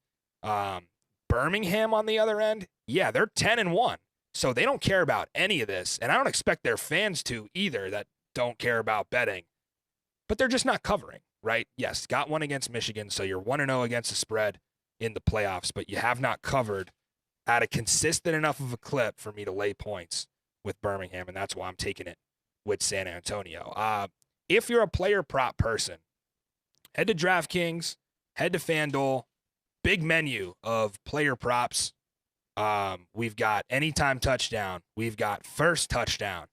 Birmingham on the other end, yeah, they're 10-1. So they don't care about any of this. And I don't expect their fans to either that don't care about betting. But they're just not covering, right? Yes, got one against Michigan, so you're 1-0 against the spread in the playoffs, but you have not covered at a consistent enough of a clip for me to lay points with Birmingham, and that's why I'm taking it with San Antonio. If you're a player prop person, head to DraftKings, head to FanDuel, big menu of player props. We've got anytime touchdown, we've got first touchdown,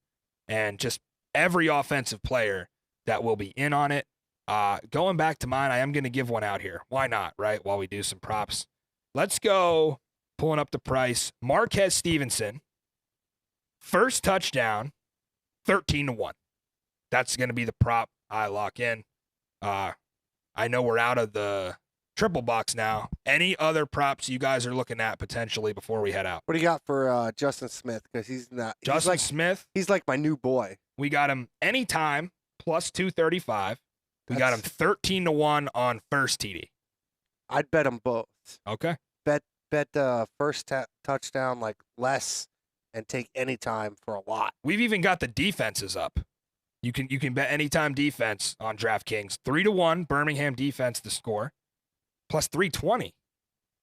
and just every offensive player that will be in on it. Going back to mine, I am going to give one out here. Why not, right? While we do some props. Let's go, pulling up the price. Marquez Stevenson, first touchdown, 13-1. That's going to be the prop I lock in. I know we're out of the triple box now. Any other props you guys are looking at potentially before we head out? What do you got for Justin Smith? Because he's not. Justin Smith. He's like my new boy. We got him anytime plus 235. We got him 13-1 on first TD. I'd bet them both. Okay. Bet first touchdown like less and take any time for a lot. We've even got the defenses up. You can bet anytime defense on DraftKings. 3-1 Birmingham defense to score, plus 320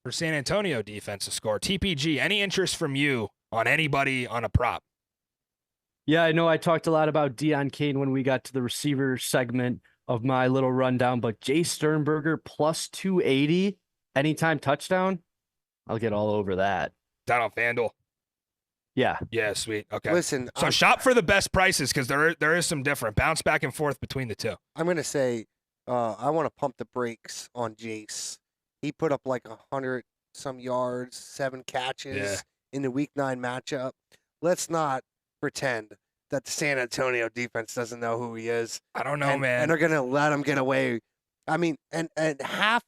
for San Antonio defense to score. TPG, any interest from you on anybody on a prop? Yeah, I know I talked a lot about Deion Kane when we got to the receiver segment of my little rundown, but Jay Sternberger plus 280 anytime touchdown. I'll get all over that. Down on FanDuel. Yeah. Yeah, sweet. Okay. Listen, so shop for the best prices because there is some different. Bounce back and forth between the two. I'm going to say I want to pump the brakes on Jace. He put up like 100-some yards, 7 catches in the Week 9 matchup. Let's not pretend that the San Antonio defense doesn't know who he is. I don't know, man. And they're going to let him get away. I mean, and half,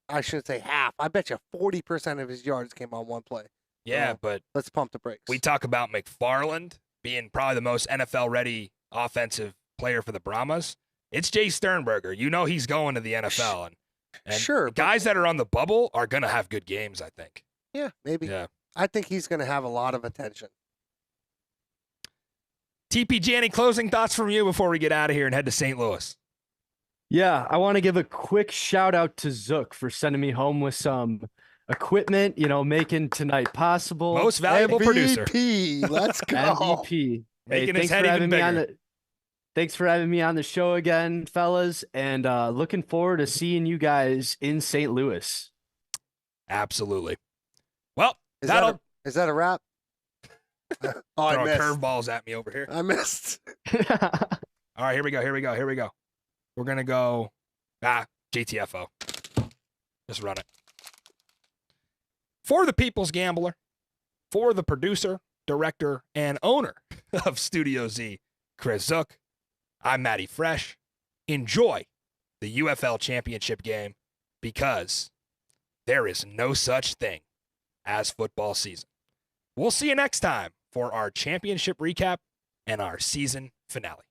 I shouldn't say half, I bet you 40% of his yards came on one play. Yeah, but let's pump the brakes. We talk about McFarland being probably the most NFL-ready offensive player for the Brahmas. It's Jay Sternberger. You know he's going to the NFL. And sure. Guys that are on the bubble are going to have good games, I think. Yeah, maybe. Yeah. I think he's going to have a lot of attention. TPG, any closing thoughts from you before we get out of here and head to St. Louis? Yeah, I want to give a quick shout out to Zook for sending me home with some equipment, making tonight possible. Most valuable producer. MVP. Let's go. MVP. Making his head even bigger. Thanks for having me on the show again, fellas, and looking forward to seeing you guys in St. Louis. Absolutely. Well, is that a wrap? I missed. Curveballs at me over here. I missed. All right, here we go. We're going to go, GTFO. Just run it. For the People's Gambler, for the producer, director, and owner of Studio Z, Chris Zook, I'm Matty Fresh. Enjoy the UFL championship game because there is no such thing as football season. We'll see you next time for our championship recap and our season finale.